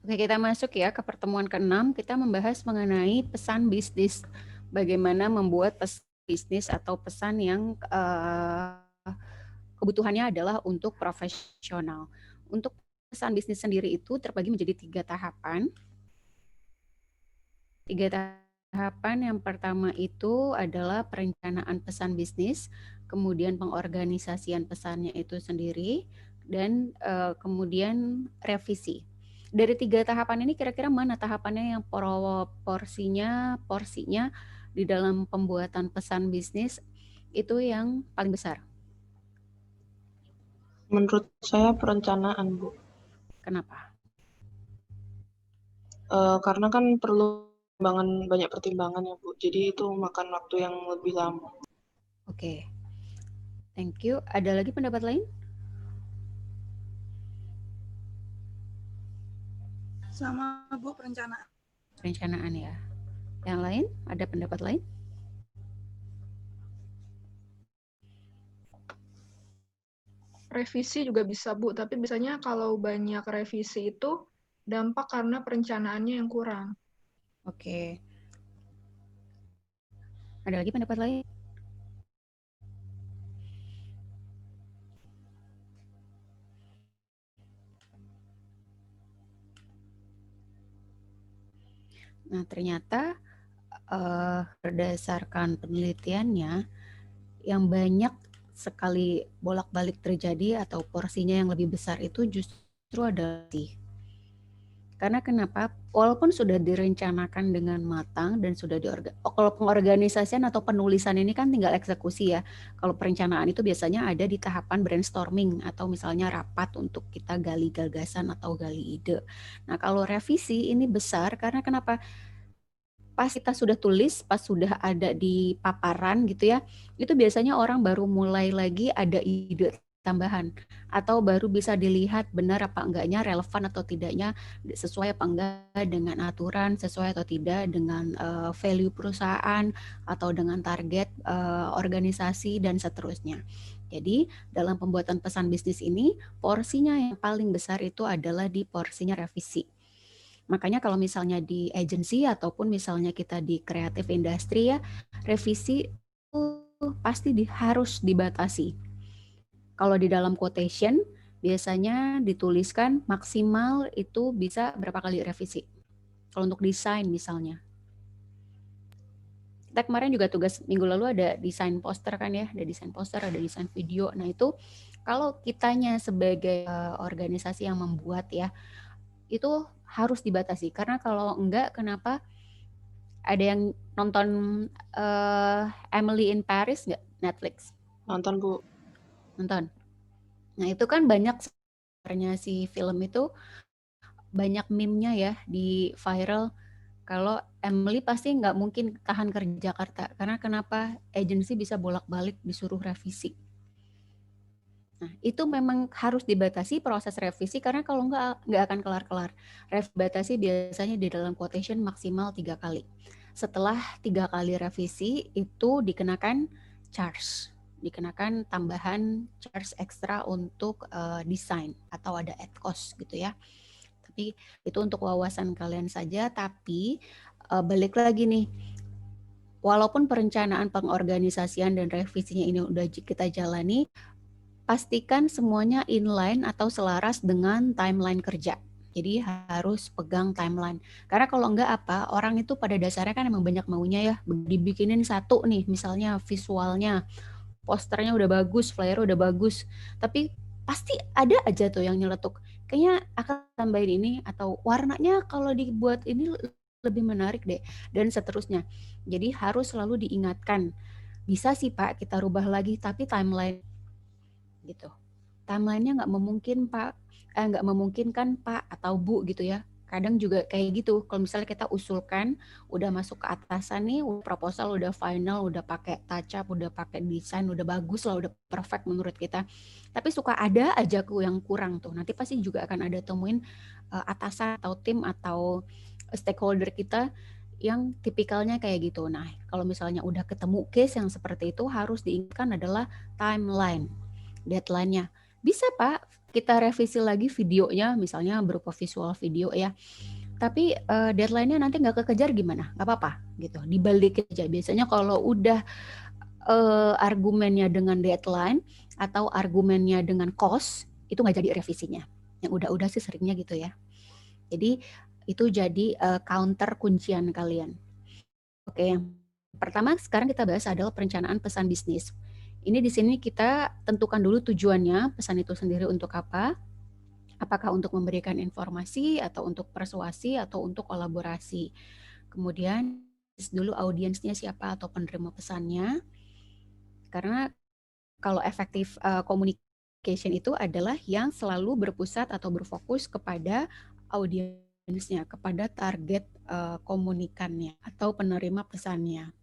Oke, kita masuk ya ke pertemuan ke-6. Kita membahas mengenai pesan bisnis. Bagaimana membuat pesan bisnis atau pesan yang kebutuhannya adalah untuk profesional. Untuk pesan bisnis sendiri itu terbagi menjadi 3 tahapan. 3 tahapan, yang pertama itu adalah perencanaan pesan bisnis, kemudian pengorganisasian pesannya itu sendiri, dan kemudian revisi. Dari 3 tahapan ini kira-kira mana tahapannya yang porsinya di dalam pembuatan pesan bisnis itu yang paling besar? Menurut saya perencanaan, Bu. Kenapa? Karena kan perlu banyak pertimbangan ya, Bu. Jadi itu makan waktu yang lebih lama. Oke. Thank you. Ada lagi pendapat lain? Sama, Bu, perencanaan. Perencanaan ya. Yang lain, ada pendapat lain? Revisi juga bisa, Bu, tapi biasanya kalau banyak revisi itu dampak karena perencanaannya yang kurang. Oke. Ada lagi pendapat lain? Nah, ternyata berdasarkan penelitiannya, yang banyak sekali bolak-balik terjadi atau porsinya yang lebih besar itu justru adalah karena kenapa? Walaupun sudah direncanakan dengan matang dan sudah kalau pengorganisasian atau penulisan ini kan tinggal eksekusi ya. Kalau perencanaan itu biasanya ada di tahapan brainstorming atau misalnya rapat untuk kita gali gagasan atau gali ide. Nah, kalau revisi ini besar karena kenapa? Pas kita sudah tulis, pas sudah ada di paparan gitu ya, itu biasanya orang baru mulai lagi ada ide tambahan atau baru bisa dilihat benar apa enggaknya, relevan atau tidaknya, sesuai apa enggak dengan aturan, sesuai atau tidak dengan value perusahaan atau dengan target organisasi dan seterusnya. Jadi dalam pembuatan pesan bisnis ini porsinya yang paling besar itu adalah di porsinya revisi. Makanya kalau misalnya di agency ataupun misalnya kita di kreatif industri ya, revisi itu pasti harus dibatasi. Kalau di dalam quotation biasanya dituliskan maksimal itu bisa berapa kali revisi. Kalau untuk desain misalnya. Kita kemarin juga tugas minggu lalu ada desain poster kan ya, ada desain poster, ada desain video. Nah itu kalau kitanya sebagai organisasi yang membuat ya, itu harus dibatasi. Karena kalau enggak, kenapa? Ada yang nonton Emily in Paris nggak? Netflix? Nonton, Bu. Nonton. Nah itu kan banyak sebenarnya si film itu banyak meme-nya ya di viral. Kalau Emily pasti nggak mungkin tahan kerja Jakarta. Karena kenapa? Agensi bisa bolak-balik disuruh revisi. Nah, itu memang harus dibatasi proses revisi karena kalau nggak akan kelar-kelar. Batasi biasanya di dalam quotation maksimal 3 kali. Setelah 3 kali revisi itu dikenakan charge, dikenakan tambahan charge ekstra untuk desain atau ada ad cost gitu ya. Tapi itu untuk wawasan kalian saja. Tapi balik lagi nih, walaupun perencanaan pengorganisasian dan revisinya ini udah kita jalani, pastikan semuanya inline atau selaras dengan timeline kerja. Jadi harus pegang timeline. Karena kalau enggak apa, orang itu pada dasarnya kan emang banyak maunya ya. Dibikinin satu nih, misalnya visualnya, posternya udah bagus, flyer udah bagus. Tapi pasti ada aja tuh yang nyeletuk. Kayaknya akan tambahin ini, atau warnanya kalau dibuat ini lebih menarik deh, dan seterusnya. Jadi harus selalu diingatkan. Bisa sih Pak, kita rubah lagi, tapi timeline gitu. Timeline-nya nggak memungkinkan Pak atau Bu gitu ya. Kadang juga kayak gitu. Kalau misalnya kita usulkan, udah masuk ke atasan nih, proposal udah final, udah pakai touch up, udah pakai desain, udah bagus lah, udah perfect menurut kita. Tapi suka ada aja yang kurang tuh. Nanti pasti juga akan ada temuin atasan atau tim atau stakeholder kita yang tipikalnya kayak gitu. Nah, kalau misalnya udah ketemu case yang seperti itu, harus diingatkan adalah timeline, deadline-nya. Bisa Pak, kita revisi lagi videonya, misalnya berupa visual video ya. Tapi deadline-nya nanti nggak kekejar gimana? Nggak apa-apa gitu, dibalik aja. Biasanya kalau udah argumennya dengan deadline atau argumennya dengan cost, itu nggak jadi revisinya. Yang udah-udah sih seringnya gitu ya. Jadi itu jadi counter kuncian kalian. Oke, yang pertama sekarang kita bahas adalah perencanaan pesan bisnis. Ini di sini kita tentukan dulu tujuannya, pesan itu sendiri untuk apa? Apakah untuk memberikan informasi atau untuk persuasi atau untuk kolaborasi. Kemudian dulu audiensnya siapa atau penerima pesannya. Karena kalau effective communication itu adalah yang selalu berpusat atau berfokus kepada audiensnya, kepada target komunikannya atau penerima pesannya.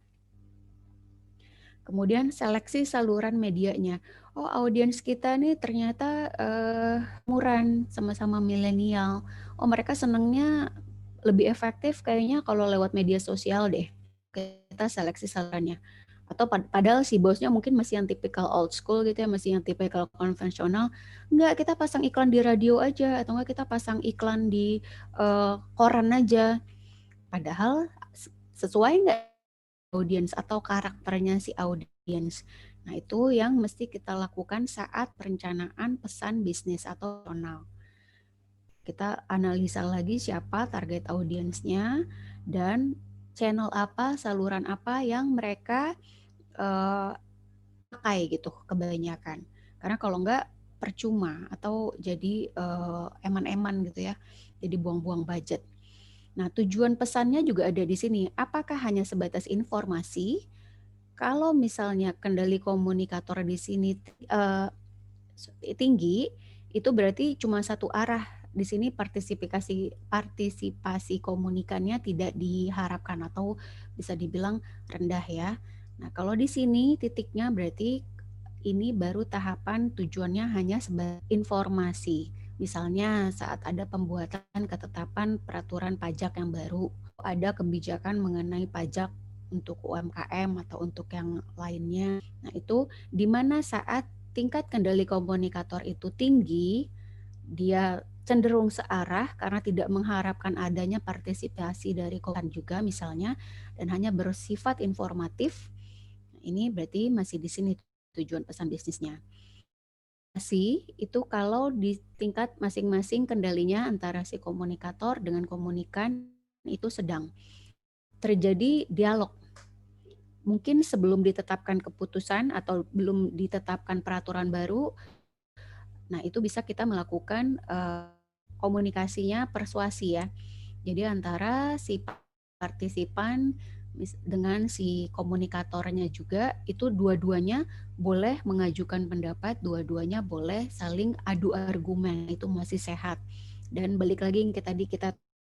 Kemudian seleksi saluran medianya. Oh, audiens kita nih ternyata umuran sama-sama milenial. Oh, mereka senengnya lebih efektif kayaknya kalau lewat media sosial deh. Kita seleksi salurannya. Atau padahal si bosnya mungkin masih yang tipikal old school gitu ya, masih yang tipikal konvensional. Enggak, kita pasang iklan di radio aja, atau enggak kita pasang iklan di koran aja. Padahal sesuai enggak audiens atau karakternya si audiens. Nah, itu yang mesti kita lakukan saat perencanaan pesan bisnis atau personal. Kita analisa lagi siapa target audiensnya dan channel apa, saluran apa yang mereka pakai gitu kebanyakan. Karena kalau enggak percuma atau jadi eman-eman gitu ya. Jadi buang-buang budget. Nah, tujuan pesannya juga ada di sini. Apakah hanya sebatas informasi? Kalau misalnya kendali komunikator di sini tinggi, itu berarti cuma satu arah. Di sini partisipasi komunikannya tidak diharapkan atau bisa dibilang rendah ya. Nah, kalau di sini titiknya berarti ini baru tahapan tujuannya hanya sebagai informasi. Misalnya saat ada pembuatan ketetapan peraturan pajak yang baru, ada kebijakan mengenai pajak untuk UMKM atau untuk yang lainnya. Nah, itu di mana saat tingkat kendali komunikator itu tinggi, dia cenderung searah karena tidak mengharapkan adanya partisipasi dari komunikan juga misalnya, dan hanya bersifat informatif. Ini berarti masih di sini tujuan pesan bisnisnya. Itu kalau di tingkat masing-masing kendalinya antara si komunikator dengan komunikan itu sedang terjadi dialog. Mungkin sebelum ditetapkan keputusan atau belum ditetapkan peraturan baru, nah itu bisa kita melakukan komunikasinya persuasi ya. Jadi antara si partisipan dengan si komunikatornya juga, itu dua-duanya boleh mengajukan pendapat, dua-duanya boleh saling adu argumen, itu masih sehat. Dan balik lagi yang kita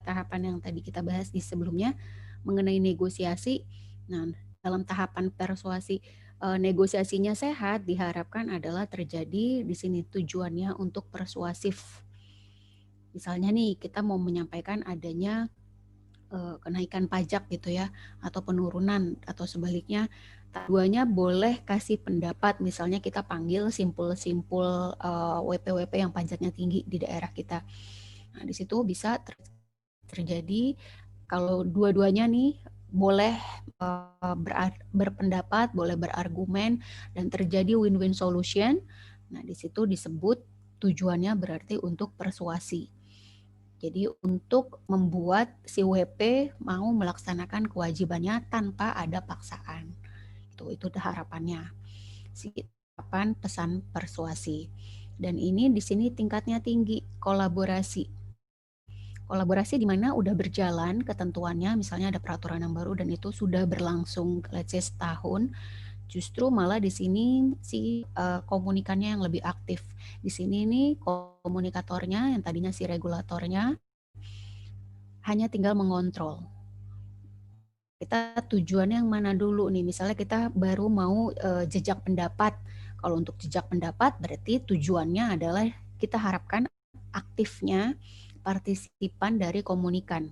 tahapan yang tadi kita bahas di sebelumnya mengenai negosiasi. Nah, dalam tahapan persuasi negosiasinya sehat diharapkan adalah terjadi di sini tujuannya untuk persuasif. Misalnya nih kita mau menyampaikan adanya kenaikan pajak gitu ya, atau penurunan atau sebaliknya, keduanya boleh kasih pendapat. Misalnya kita panggil simpul-simpul WP-WP yang pajaknya tinggi di daerah kita. Nah, di situ bisa terjadi kalau dua-duanya nih boleh berpendapat, boleh berargumen dan terjadi win-win solution. Nah, di situ disebut tujuannya berarti untuk persuasi. Jadi untuk membuat si WP mau melaksanakan kewajibannya tanpa ada paksaan. Itu harapannya. Si harapan pesan persuasi. Dan ini di sini tingkatnya tinggi, kolaborasi. Kolaborasi di mana udah berjalan ketentuannya, misalnya ada peraturan yang baru dan itu sudah berlangsung let's say setahun. Justru malah di sini si komunikannya yang lebih aktif. Di sini nih komunikatornya yang tadinya si regulatornya hanya tinggal mengontrol. Kita tujuannya yang mana dulu nih? Misalnya kita baru mau jejak pendapat. Kalau untuk jejak pendapat berarti tujuannya adalah kita harapkan aktifnya partisipan dari komunikan.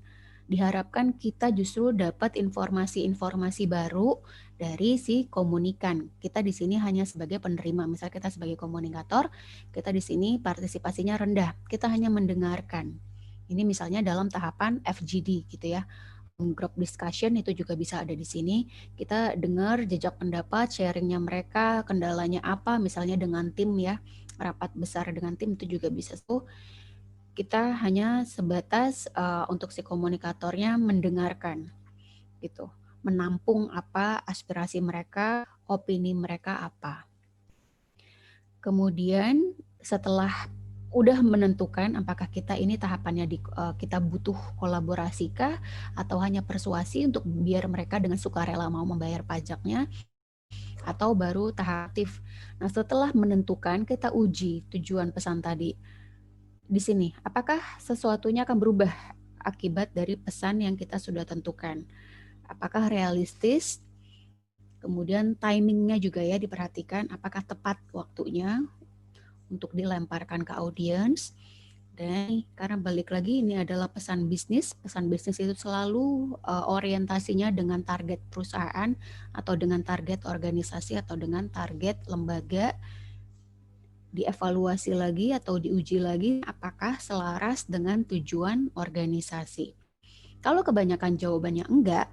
diharapkan kita justru dapat informasi-informasi baru dari si komunikan. Kita di sini hanya sebagai penerima. Misal kita sebagai komunikator, kita di sini partisipasinya rendah. Kita hanya mendengarkan. Ini misalnya dalam tahapan FGD gitu ya. Group discussion itu juga bisa ada di sini. Kita dengar jejak pendapat, sharingnya mereka, kendalanya apa, misalnya dengan tim ya, rapat besar dengan tim itu juga bisa tuh. Kita hanya sebatas untuk si komunikatornya mendengarkan gitu, menampung apa aspirasi mereka, opini mereka apa. Kemudian setelah udah menentukan apakah kita ini tahapannya kita butuh kolaborasi kah atau hanya persuasi untuk biar mereka dengan sukarela mau membayar pajaknya, atau baru tahap aktif. Nah, setelah menentukan kita uji tujuan pesan tadi. Di sini, apakah sesuatunya akan berubah akibat dari pesan yang kita sudah tentukan? Apakah realistis? Kemudian timingnya juga ya diperhatikan, apakah tepat waktunya untuk dilemparkan ke audiens. Dan karena balik lagi ini adalah pesan bisnis itu selalu orientasinya dengan target perusahaan atau dengan target organisasi atau dengan target lembaga. Dievaluasi lagi atau diuji lagi apakah selaras dengan tujuan organisasi. Kalau kebanyakan jawabannya enggak,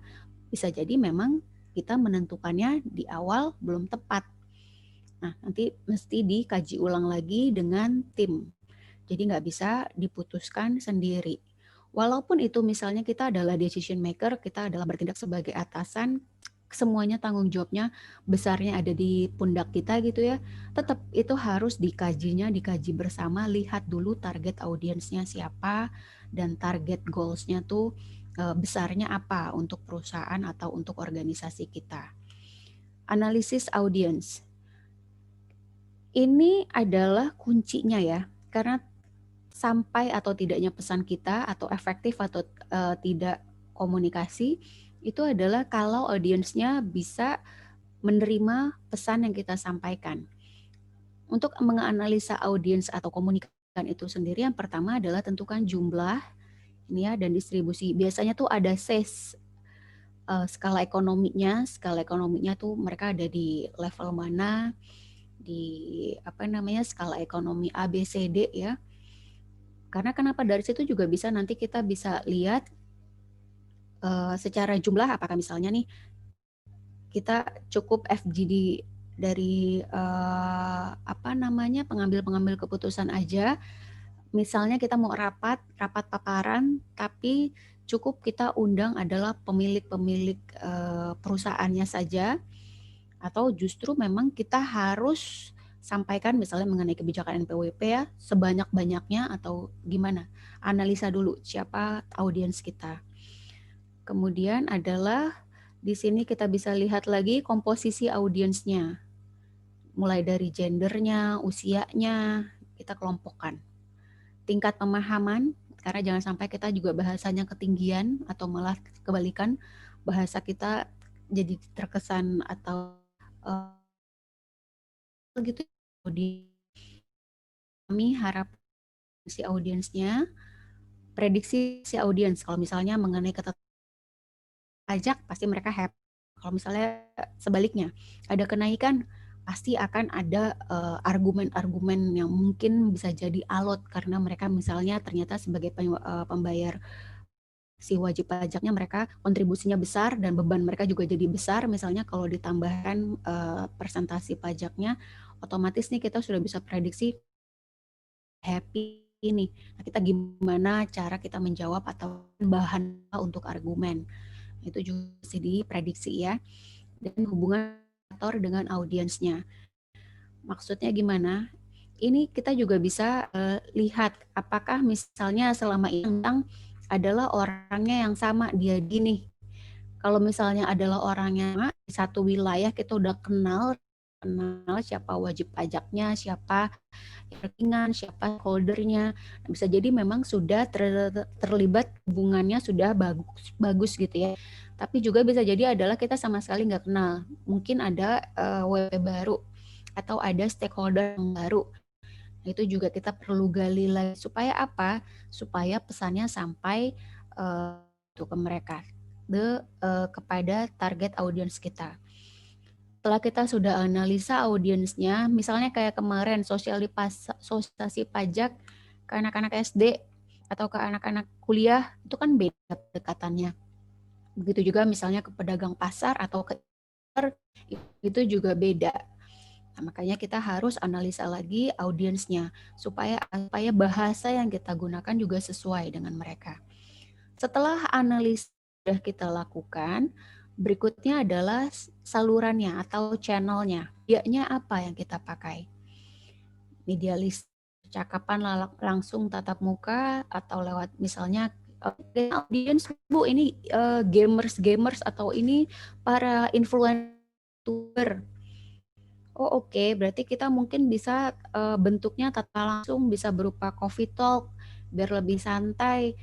bisa jadi memang kita menentukannya di awal belum tepat. Nah, nanti mesti dikaji ulang lagi dengan tim. Jadi nggak bisa diputuskan sendiri. Walaupun itu misalnya kita adalah decision maker, kita adalah bertindak sebagai atasan, semuanya tanggung jawabnya besarnya ada di pundak kita gitu ya, tetap itu harus dikaji bersama, lihat dulu target audiensnya siapa dan target goals-nya tuh besarnya apa untuk perusahaan atau untuk organisasi kita. Analisis audience. Ini adalah kuncinya ya, karena sampai atau tidaknya pesan kita atau efektif atau tidak komunikasi itu adalah kalau audiensnya bisa menerima pesan yang kita sampaikan. Untuk menganalisa audiens atau komunikan itu sendiri, yang pertama adalah tentukan jumlah ini ya dan distribusi. Biasanya tuh ada size skala ekonominya tuh mereka ada di level mana, di skala ekonomi A, B, C, D ya. Karena kenapa dari situ juga bisa nanti kita bisa lihat secara jumlah apakah misalnya nih kita cukup FGD dari pengambil keputusan aja. Misalnya kita mau rapat paparan, tapi cukup kita undang adalah pemilik perusahaannya saja, atau justru memang kita harus sampaikan misalnya mengenai kebijakan NPWP ya sebanyak-banyaknya atau gimana. Analisa dulu siapa audiens kita. Kemudian adalah di sini kita bisa lihat lagi komposisi audiensnya. Mulai dari gendernya, usianya, kita kelompokkan. Tingkat pemahaman, karena jangan sampai kita juga bahasanya ketinggian atau malah kebalikan, bahasa kita jadi terkesan atau gitu. Kami harap si audiensnya, prediksi si audiens, kalau misalnya mengenai pajak pasti mereka happy. Kalau misalnya sebaliknya ada kenaikan, pasti akan ada argumen-argumen yang mungkin bisa jadi alot karena mereka misalnya ternyata sebagai pembayar si wajib pajaknya mereka kontribusinya besar dan beban mereka juga jadi besar. Misalnya kalau ditambahkan presentasi pajaknya, otomatis nih kita sudah bisa prediksi happy ini. Nah, kita gimana cara kita menjawab atau bahan untuk argumen. Itu juga bisa diprediksi ya. Dan hubungan aktor dengan audiensnya. Maksudnya gimana? Ini kita juga bisa lihat apakah misalnya selama ini adalah orangnya yang sama, dia gini. Kalau misalnya adalah orangnya di satu wilayah kita udah kenal siapa wajib pajaknya, siapa rekening, siapa holdernya. Bisa jadi memang sudah terlibat hubungannya sudah bagus gitu ya. Tapi juga bisa jadi adalah kita sama sekali nggak kenal. Mungkin ada WP baru atau ada stakeholder yang baru. Itu juga kita perlu gali lagi supaya apa? Supaya pesannya sampai ke mereka, kepada target audiens kita. Setelah kita sudah analisa audiensnya, misalnya kayak kemarin sosialisasi pajak ke anak-anak SD atau ke anak-anak kuliah, itu kan beda pendekatannya. Begitu juga misalnya ke pedagang pasar atau ke itu juga beda. Nah, makanya kita harus analisa lagi audiensnya supaya bahasa yang kita gunakan juga sesuai dengan mereka. Setelah analisa sudah kita lakukan, berikutnya adalah salurannya atau channelnya. Medianya apa yang kita pakai? Media list, percakapan langsung tatap muka atau lewat misalnya audiens Bu, ini gamers atau ini para influencer. Oh oke, berarti kita mungkin bisa bentuknya tata langsung, bisa berupa coffee talk biar lebih santai.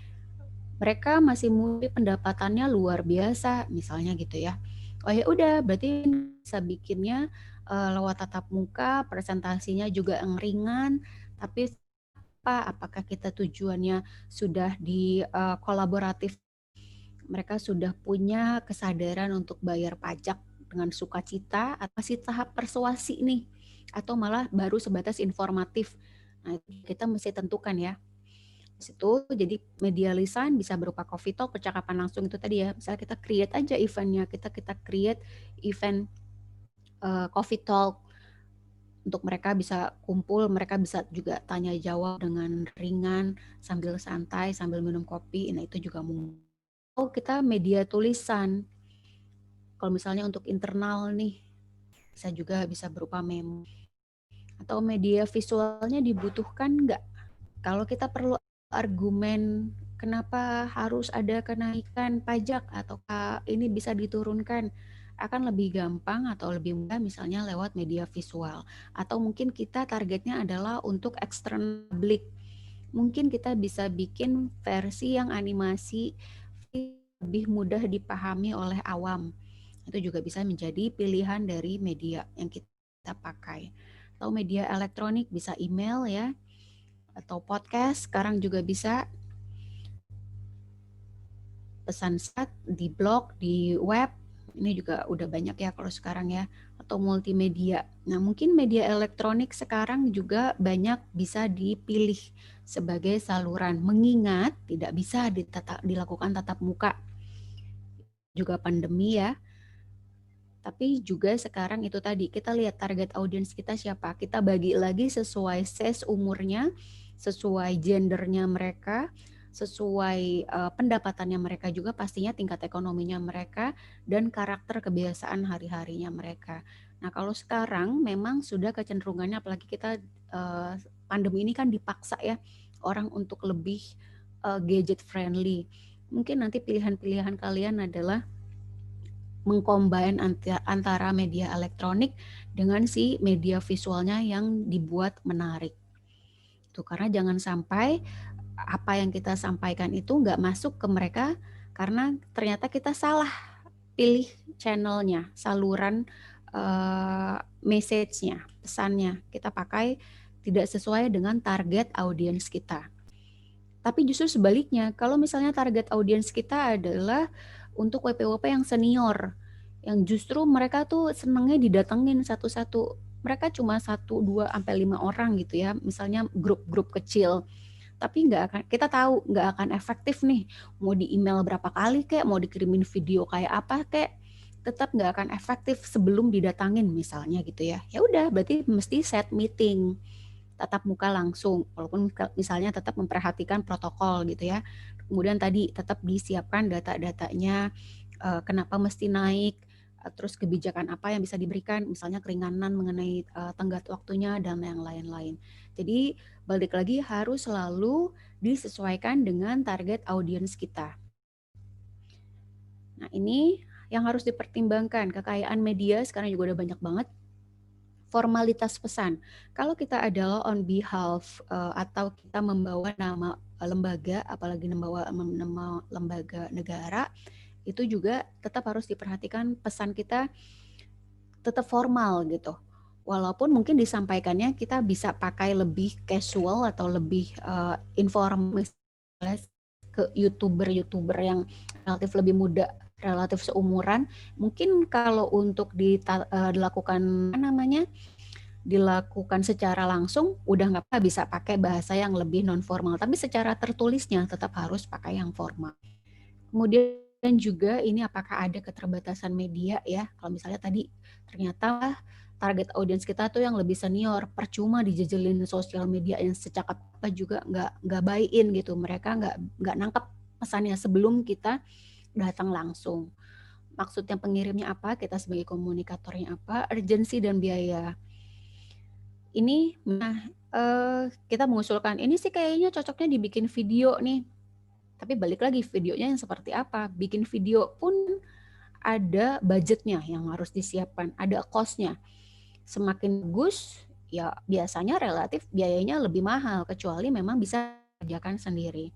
Mereka masih muda, pendapatannya luar biasa, misalnya gitu ya. Oh ya udah, berarti bisa bikinnya lewat tatap muka, presentasinya juga yang ringan, tapi apakah kita tujuannya sudah di kolaboratif, mereka sudah punya kesadaran untuk bayar pajak dengan sukacita, atau masih tahap persuasi nih, atau malah baru sebatas informatif. Nah, kita mesti tentukan ya. Situ jadi media lisan bisa berupa coffee talk, percakapan langsung itu tadi ya. Misalnya kita create aja eventnya, kita create event coffee talk untuk mereka bisa kumpul, mereka bisa juga tanya jawab dengan ringan sambil santai, sambil minum kopi. Nah, itu juga mungkin. Oh, kita media tulisan. Kalau misalnya untuk internal nih, bisa berupa memo. Atau media visualnya dibutuhkan nggak? Kalau kita perlu argumen kenapa harus ada kenaikan pajak atau ini bisa diturunkan, akan lebih gampang atau lebih mudah misalnya lewat media visual. Atau mungkin kita targetnya adalah untuk eksternal publik. Mungkin kita bisa bikin versi yang animasi lebih mudah dipahami oleh awam. Itu juga bisa menjadi pilihan dari media yang kita pakai. Atau media elektronik bisa email ya, atau podcast, sekarang juga bisa pesan singkat di blog, di web, ini juga udah banyak ya kalau sekarang ya, atau multimedia. Nah mungkin media elektronik sekarang juga banyak bisa dipilih sebagai saluran, mengingat tidak bisa dilakukan tatap muka, juga pandemi ya. Tapi juga sekarang itu tadi, kita lihat target audiens kita siapa, kita bagi lagi sesuai size umurnya, sesuai gendernya mereka, sesuai pendapatannya mereka juga, pastinya tingkat ekonominya mereka, dan karakter kebiasaan hari-harinya mereka. Nah kalau sekarang memang sudah kecenderungannya, apalagi kita pandemi ini kan dipaksa ya, orang untuk lebih gadget friendly. Mungkin nanti pilihan-pilihan kalian adalah mengcombine antara media elektronik dengan si media visualnya yang dibuat menarik. Tuh, karena jangan sampai apa yang kita sampaikan itu nggak masuk ke mereka karena ternyata kita salah pilih channelnya, saluran message-nya, pesannya. Kita pakai tidak sesuai dengan target audiens kita. Tapi justru sebaliknya, kalau misalnya target audiens kita adalah untuk WP-WP yang senior, yang justru mereka tuh senengnya didatengin satu-satu. Mereka cuma 1, 2, sampai 5 orang gitu ya, misalnya grup-grup kecil. Tapi kita tahu nggak akan efektif nih, mau di email berapa kali kek, mau dikirimin video kayak apa kek, tetap nggak akan efektif sebelum didatangin misalnya gitu ya. Ya udah, berarti mesti set meeting tatap muka langsung, walaupun misalnya tetap memperhatikan protokol gitu ya. Kemudian tadi tetap disiapkan data-datanya, kenapa mesti naik, terus kebijakan apa yang bisa diberikan, misalnya keringanan mengenai tenggat waktunya dan yang lain-lain. Jadi balik lagi harus selalu disesuaikan dengan target audiens kita. Nah ini yang harus dipertimbangkan, kekayaan media sekarang juga udah banyak banget. Formalitas pesan. Kalau kita adalah on behalf atau kita membawa nama lembaga, apalagi membawa nama lembaga negara, itu juga tetap harus diperhatikan pesan kita tetap formal gitu. Walaupun mungkin disampaikannya kita bisa pakai lebih casual atau lebih informal, ke YouTuber yang relatif lebih muda, relatif seumuran. Mungkin kalau untuk dilakukan secara langsung udah nggak apa, bisa pakai bahasa yang lebih non formal, tapi secara tertulisnya tetap harus pakai yang formal. Kemudian juga ini apakah ada keterbatasan media ya, kalau misalnya tadi ternyata target audiens kita tuh yang lebih senior, percuma dijejelin sosial media yang secakap apa juga nggak buy-in gitu, mereka nggak nangkep pesannya sebelum kita datang langsung. Maksudnya pengirimnya apa, kita sebagai komunikatornya apa, urgensi dan biaya. Ini kita mengusulkan ini sih kayaknya cocoknya dibikin video nih. Tapi balik lagi videonya yang seperti apa? Bikin video pun ada budgetnya yang harus disiapkan, ada cost-nya. Semakin bagus, ya biasanya relatif biayanya lebih mahal, kecuali memang bisa kerjakan sendiri.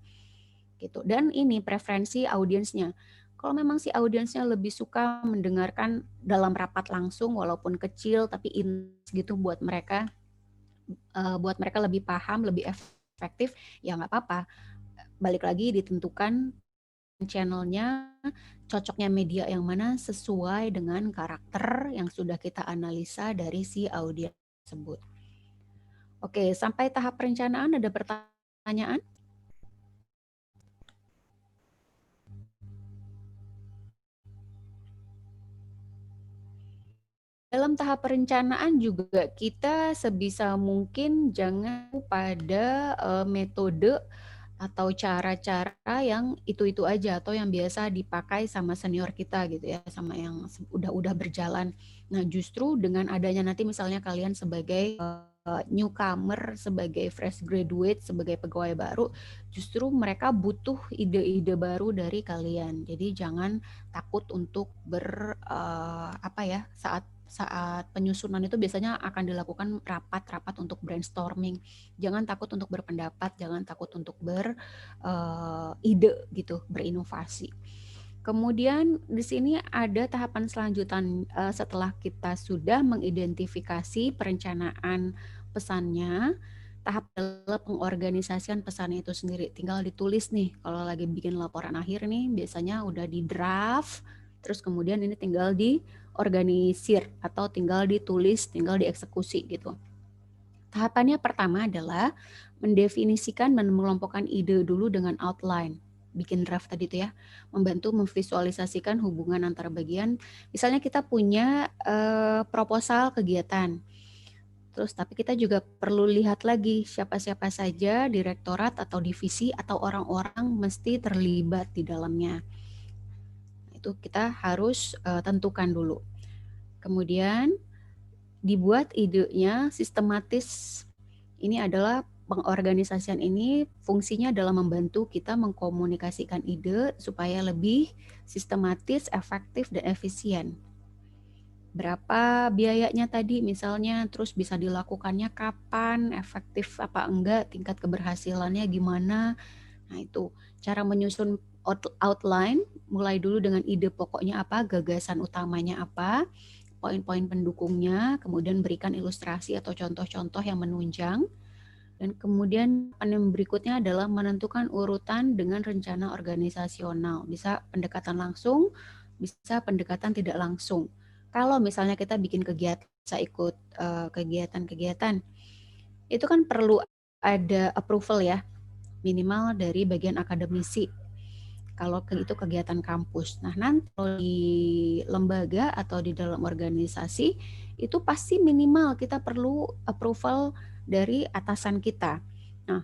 Gitu. Dan ini preferensi audiensnya. Kalau memang si audiensnya lebih suka mendengarkan dalam rapat langsung, walaupun kecil tapi gitu buat mereka lebih paham, lebih efektif, ya nggak apa-apa. Balik lagi ditentukan channelnya, cocoknya media yang mana sesuai dengan karakter yang sudah kita analisa dari si audiens tersebut. Oke, sampai tahap perencanaan ada pertanyaan? Dalam tahap perencanaan juga kita sebisa mungkin jangan pada metode atau cara-cara yang itu-itu aja atau yang biasa dipakai sama senior kita gitu ya, sama yang udah berjalan. Nah, justru dengan adanya nanti misalnya kalian sebagai newcomer, sebagai fresh graduate, sebagai pegawai baru, justru mereka butuh ide-ide baru dari kalian. Jadi jangan takut untuk saat penyusunan itu biasanya akan dilakukan rapat-rapat untuk brainstorming. Jangan takut untuk berpendapat, jangan takut untuk ide gitu, berinovasi. Kemudian di sini ada tahapan selanjutan setelah kita sudah mengidentifikasi perencanaan pesannya, tahap adalah pengorganisasian pesannya itu sendiri. Tinggal ditulis nih, kalau lagi bikin laporan akhir nih biasanya udah di draft, terus kemudian ini tinggal diorganisir atau tinggal ditulis, tinggal dieksekusi gitu. Tahapannya pertama adalah mendefinisikan dan mengelompokkan ide dulu dengan outline. Bikin draft tadi itu ya, membantu memvisualisasikan hubungan antar bagian. Misalnya kita punya proposal kegiatan. Terus tapi kita juga perlu lihat lagi siapa-siapa saja direktorat atau divisi atau orang-orang mesti terlibat di dalamnya. Itu kita harus tentukan dulu. Kemudian dibuat idenya sistematis. Ini adalah pengorganisasian ini fungsinya adalah membantu kita mengkomunikasikan ide supaya lebih sistematis, efektif, dan efisien. Berapa biayanya tadi misalnya, terus bisa dilakukannya kapan, efektif apa enggak, tingkat keberhasilannya gimana. Nah itu cara menyusun outline, mulai dulu dengan ide pokoknya apa, gagasan utamanya apa, poin-poin pendukungnya, kemudian berikan ilustrasi atau contoh-contoh yang menunjang. Dan kemudian yang berikutnya adalah menentukan urutan dengan rencana organisasional. Bisa pendekatan langsung, bisa pendekatan tidak langsung. Kalau misalnya kita bikin kegiatan, bisa ikut kegiatan-kegiatan, itu kan perlu ada approval ya, minimal dari bagian akademisi. Kalau itu kegiatan kampus. Nah, nanti di lembaga atau di dalam organisasi, itu pasti minimal kita perlu approval dari atasan kita. Nah,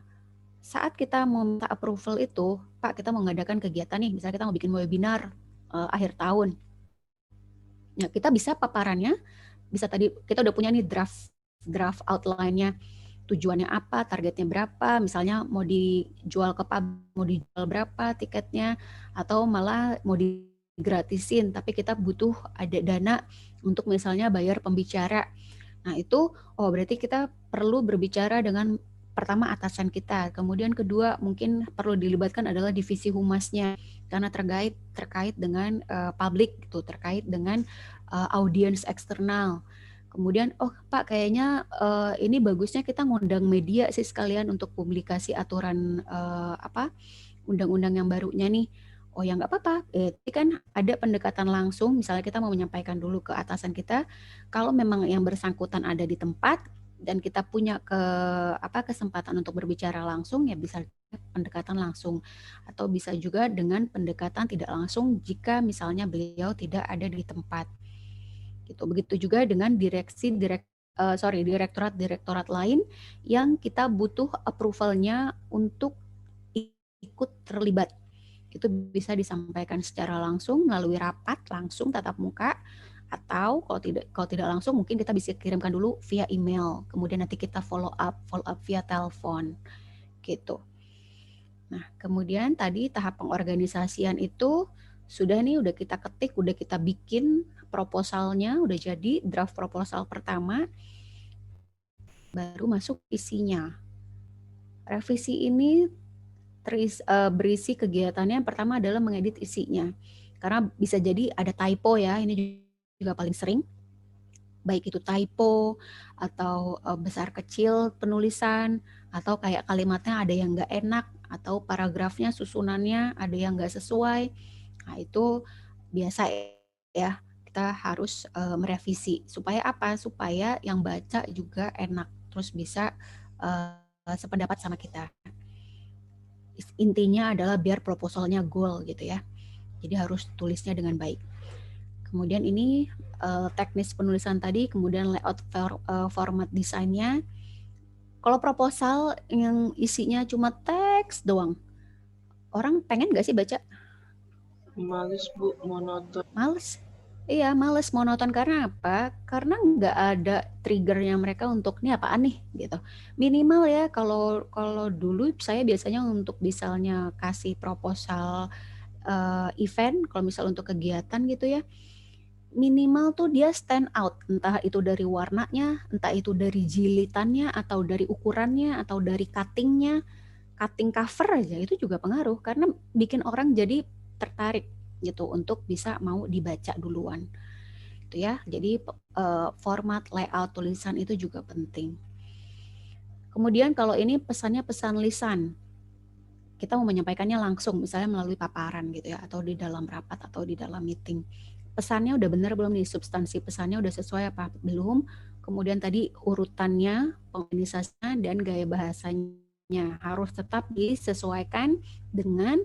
saat kita mau minta approval itu, Pak, kita mau mengadakan kegiatan nih, misalnya kita mau bikin webinar akhir tahun. Ya, kita bisa paparannya, bisa tadi kita udah punya nih draft outline-nya, tujuannya apa, targetnya berapa, misalnya mau dijual ke mau dijual berapa tiketnya, atau malah mau digratisin, tapi kita butuh ada dana untuk misalnya bayar pembicara. Nah itu, berarti kita perlu berbicara dengan pertama atasan kita, kemudian kedua mungkin perlu dilibatkan adalah divisi humasnya, karena terkait dengan publik gitu, terkait dengan audiens eksternal. Kemudian, Pak kayaknya ini bagusnya kita ngundang media sih sekalian untuk publikasi aturan undang-undang yang barunya nih, oh ya nggak apa-apa, tapi kan ada pendekatan langsung, misalnya kita mau menyampaikan dulu ke atasan kita, kalau memang yang bersangkutan ada di tempat dan kita punya kesempatan untuk berbicara langsung, ya bisa pendekatan langsung, atau bisa juga dengan pendekatan tidak langsung jika misalnya beliau tidak ada di tempat. Gitu. Begitu juga dengan direktorat-direktorat lain yang kita butuh approval-nya untuk ikut terlibat. Itu bisa disampaikan secara langsung melalui rapat langsung tatap muka, atau kalau tidak langsung mungkin kita bisa kirimkan dulu via email, kemudian nanti kita follow up via telepon gitu. Nah, kemudian tadi tahap pengorganisasian itu sudah kita ketik, udah kita bikin proposalnya, udah jadi draft proposal pertama, baru masuk isinya. Revisi ini berisi kegiatannya yang pertama adalah mengedit isinya. Karena bisa jadi ada typo ya, ini juga paling sering. Baik itu typo, atau besar kecil penulisan, atau kayak kalimatnya ada yang nggak enak, atau paragrafnya susunannya ada yang nggak sesuai. Nah itu biasa ya, kita harus merevisi. Supaya apa? Supaya yang baca juga enak, terus bisa sependapat sama kita. Intinya adalah biar proposalnya goal gitu ya. Jadi harus tulisnya dengan baik. Kemudian ini teknis penulisan tadi, kemudian layout format desainnya. Kalau proposal yang isinya cuma teks doang, orang pengen nggak sih baca? Males Bu, monoton. Males. Iya, males, monoton. Karena apa? Karena nggak ada triggernya mereka untuk ini apaan nih gitu. Minimal ya, kalau dulu saya biasanya untuk misalnya kasih proposal event, kalau misal untuk kegiatan gitu ya, minimal tuh dia stand out, entah itu dari warnanya, entah itu dari jilitannya, atau dari ukurannya, atau dari cutting cover aja itu juga pengaruh, karena bikin orang jadi tertarik gitu untuk bisa mau dibaca duluan. Itu ya, jadi format, layout, tulisan itu juga penting. Kemudian kalau ini pesannya pesan lisan, kita mau menyampaikannya langsung, misalnya melalui paparan gitu ya, atau di dalam rapat, atau di dalam meeting. Pesannya udah benar belum nih, substansi pesannya udah sesuai apa belum, kemudian tadi urutannya, pengorganisasinya, dan gaya bahasanya harus tetap disesuaikan dengan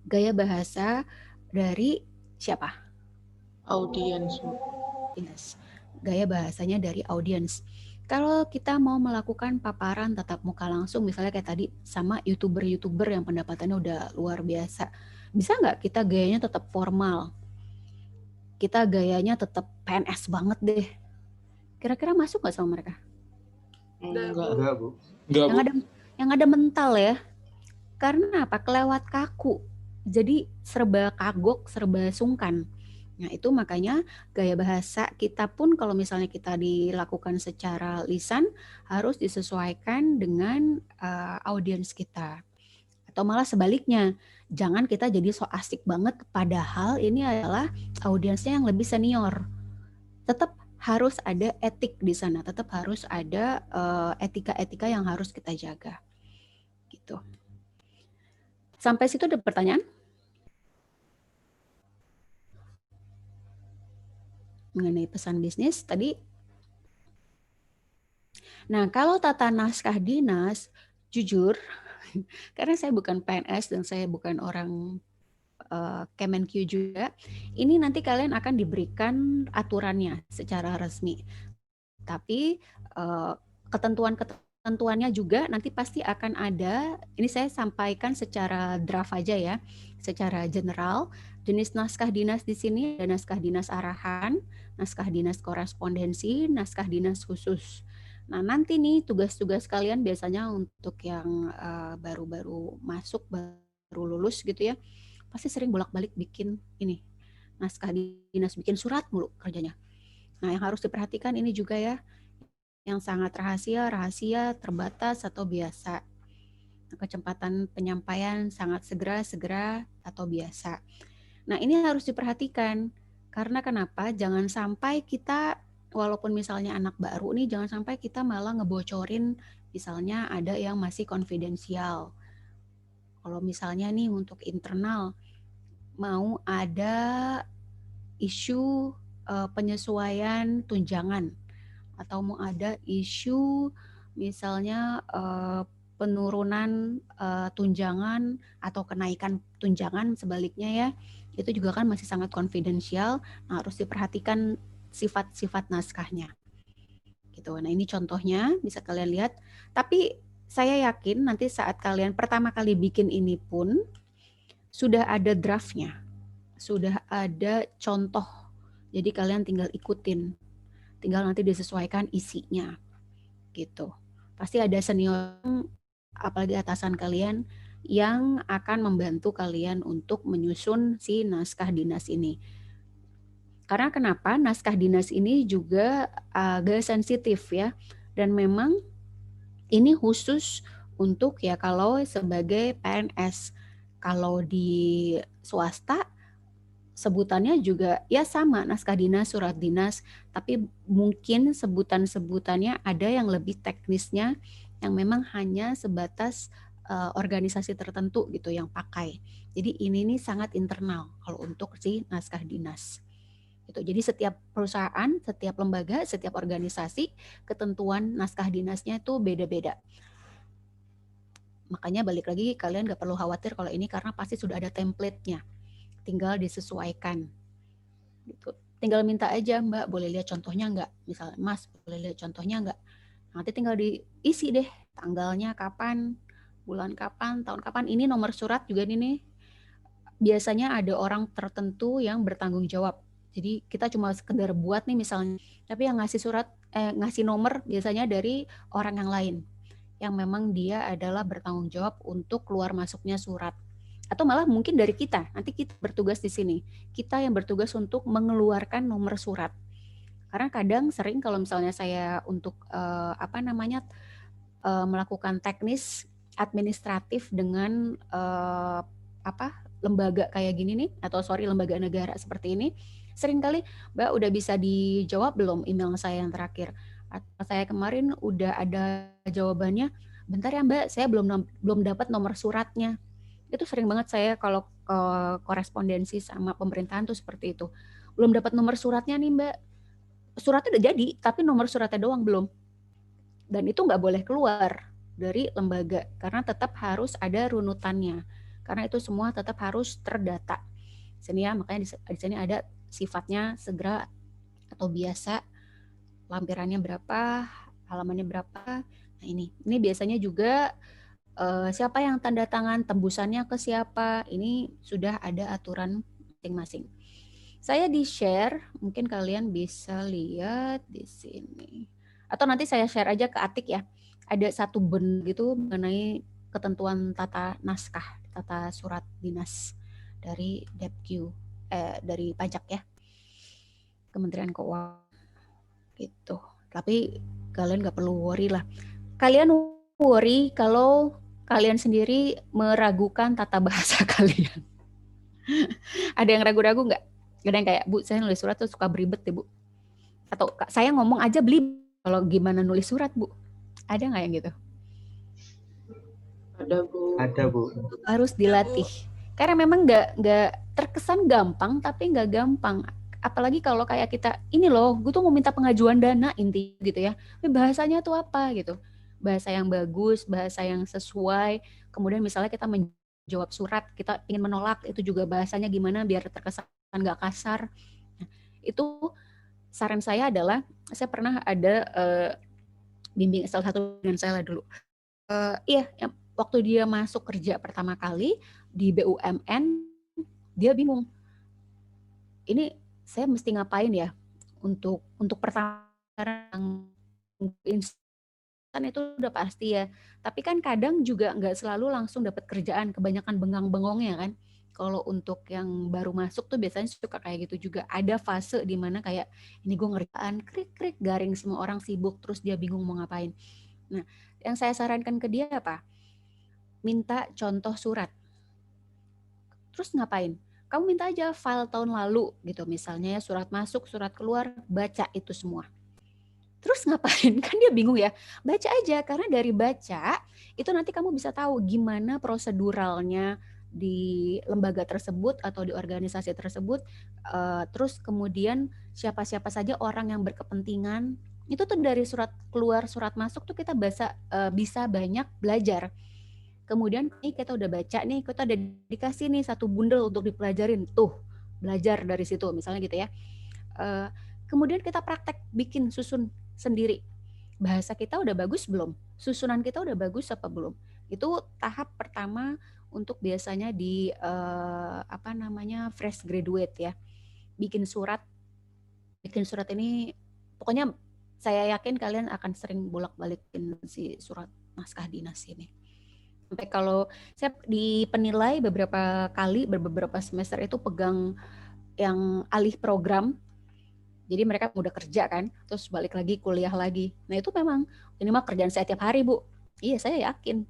gaya bahasa dari siapa? Audiens. Yes. Gaya bahasanya dari audiens. Kalau kita mau melakukan paparan tatap muka langsung, misalnya kayak tadi sama YouTuber yang pendapatannya udah luar biasa, bisa nggak kita gayanya tetap formal? Kita gayanya tetap PNS banget deh. Kira-kira masuk nggak sama mereka? Enggak Bu. Yang ada mental ya. Karena apa? Kelewat kaku. Jadi serba kagok, serba sungkan. Nah itu makanya gaya bahasa kita pun kalau misalnya kita dilakukan secara lisan harus disesuaikan dengan audiens kita. Atau malah sebaliknya, jangan kita jadi so asik banget, padahal ini adalah audiensnya yang lebih senior. Tetap harus ada etik di sana, tetap harus ada etika-etika yang harus kita jaga. Gitu. Sampai situ ada pertanyaan? Mengenai pesan bisnis tadi. Nah, kalau tata naskah dinas, jujur, karena saya bukan PNS dan saya bukan orang Kemenq juga, ini nanti kalian akan diberikan aturannya secara resmi. Tapi ketentuannya juga nanti pasti akan ada, ini saya sampaikan secara draft aja ya, secara general. Jenis naskah dinas di sini ada naskah dinas arahan, naskah dinas korespondensi, naskah dinas khusus. Nah nanti nih tugas-tugas kalian biasanya untuk yang baru-baru masuk, baru lulus gitu ya, pasti sering bolak-balik bikin ini naskah dinas, bikin surat mulu kerjanya. Nah yang harus diperhatikan ini juga ya, yang sangat rahasia, terbatas, atau biasa. Kecepatan penyampaian sangat segera, atau biasa. Nah ini harus diperhatikan, karena kenapa? Jangan sampai kita, walaupun misalnya anak baru nih, jangan sampai kita malah ngebocorin, misalnya ada yang masih konfidensial. Kalau misalnya nih untuk internal mau ada isu penyesuaian tunjangan atau mau ada isu misalnya penurunan tunjangan atau kenaikan tunjangan sebaliknya ya, itu juga kan masih sangat konfidensial. Nah, harus diperhatikan sifat-sifat naskahnya gitu. Nah, ini contohnya bisa kalian lihat. Tapi saya yakin nanti saat kalian pertama kali bikin ini pun sudah ada draftnya, sudah ada contoh. Jadi kalian tinggal ikutin, tinggal nanti disesuaikan isinya gitu. Pasti ada senior, apalagi atasan kalian yang akan membantu kalian untuk menyusun si naskah dinas ini. Karena kenapa? Naskah dinas ini juga agak sensitif ya. Dan memang ini khusus untuk ya kalau sebagai PNS. Kalau di swasta sebutannya juga ya sama, naskah dinas, surat dinas, tapi mungkin sebutan-sebutannya ada yang lebih teknisnya yang memang hanya sebatas organisasi tertentu gitu yang pakai. Jadi ini nih sangat internal kalau untuk si naskah dinas. Gitu. Jadi setiap perusahaan, setiap lembaga, setiap organisasi, ketentuan naskah dinasnya itu beda-beda. Makanya balik lagi kalian gak perlu khawatir kalau ini karena pasti sudah ada template-nya. Tinggal disesuaikan. Gitu. Tinggal minta aja, Mbak, boleh lihat contohnya nggak? Misalnya, Mas, boleh lihat contohnya nggak? Nanti tinggal diisi deh, tanggalnya kapan, bulan kapan, tahun kapan. Ini nomor surat juga nih. Biasanya ada orang tertentu yang bertanggung jawab. Jadi kita cuma sekedar buat nih misalnya, tapi yang ngasih surat, ngasih nomor biasanya dari orang yang lain. Yang memang dia adalah bertanggung jawab untuk keluar masuknya surat. Atau malah mungkin dari kita, nanti kita bertugas di sini. Kita yang bertugas untuk mengeluarkan nomor surat. Karena kadang sering kalau misalnya saya untuk melakukan teknis administratif dengan lembaga kayak gini nih, atau lembaga negara seperti ini, seringkali Mbak udah bisa dijawab belum email saya yang terakhir? Atau saya kemarin udah ada jawabannya, bentar ya Mbak, saya belum dapat nomor suratnya. Itu sering banget saya kalau korespondensi sama pemerintahan tuh seperti itu. Belum dapat nomor suratnya nih Mbak. Suratnya udah jadi, tapi nomor suratnya doang belum. Dan itu nggak boleh keluar dari lembaga, karena tetap harus ada runutannya. Karena itu semua tetap harus terdata. Sini ya, makanya di sini ada sifatnya segera atau biasa, lampirannya berapa, halamannya berapa. Nah ini biasanya juga siapa yang tanda tangan, tembusannya ke siapa, ini sudah ada aturan masing-masing. Saya di-share, mungkin kalian bisa lihat di sini. Atau nanti saya share aja ke Atik ya. Ada satu gitu mengenai ketentuan tata naskah, tata surat dinas dari Depq, dari pajak ya, Kementerian Keuangan gitu. Tapi kalian nggak perlu worry lah. Kalian worry kalau kalian sendiri meragukan tata bahasa kalian. Ada yang ragu-ragu nggak? Ada yang kayak, Bu, saya nulis surat tuh suka beribet deh, Bu. Atau saya ngomong aja beli kalau gimana nulis surat, Bu. Ada nggak yang gitu? Ada, Bu. Ada, Bu. Harus dilatih. Karena memang nggak terkesan gampang, tapi nggak gampang. Apalagi kalau kayak kita, ini loh, gue tuh mau minta pengajuan dana inti gitu ya. Tapi bahasanya tuh apa gitu? Bahasa yang bagus, bahasa yang sesuai. Kemudian misalnya kita menjawab surat, kita ingin menolak, itu juga bahasanya gimana biar terkesan nggak kasar. Nah, itu saran saya adalah, saya pernah ada bimbing salah satu dengan saya dulu. Waktu dia masuk kerja pertama kali di BUMN, dia bingung. Ini saya mesti ngapain ya untuk pertama instan itu udah pasti ya. Tapi kan kadang juga nggak selalu langsung dapat kerjaan, kebanyakan bengang-bengongnya kan. Kalau untuk yang baru masuk tuh biasanya suka kayak gitu juga. Ada fase di mana kayak ini gue ngerjain krik-krik garing, semua orang sibuk terus dia bingung mau ngapain. Nah, yang saya sarankan ke dia apa? Minta contoh surat. Terus ngapain? Kamu minta aja file tahun lalu gitu misalnya ya, surat masuk, surat keluar, baca itu semua. Terus ngapain? Kan dia bingung ya. Baca aja, karena dari baca itu nanti kamu bisa tahu gimana proseduralnya di lembaga tersebut atau di organisasi tersebut. Terus kemudian siapa-siapa saja orang yang berkepentingan. Itu tuh dari surat keluar, surat masuk tuh kita bisa banyak belajar. Kemudian nih kita udah baca nih, kita udah dikasih nih satu bundel untuk dipelajarin. Tuh, belajar dari situ misalnya gitu ya. Kemudian kita praktek bikin susun sendiri. Bahasa kita udah bagus belum? Susunan kita udah bagus apa belum? Itu tahap pertama untuk biasanya di fresh graduate ya. Bikin surat ini pokoknya saya yakin kalian akan sering bolak-balikin si surat naskah dinas ini. Sampai kalau saya dipenilai beberapa kali, beberapa semester itu pegang yang alih program. Jadi mereka udah kerja kan, terus balik lagi kuliah lagi. Nah itu memang, ini mah kerjaan saya tiap hari Bu. Iya saya yakin.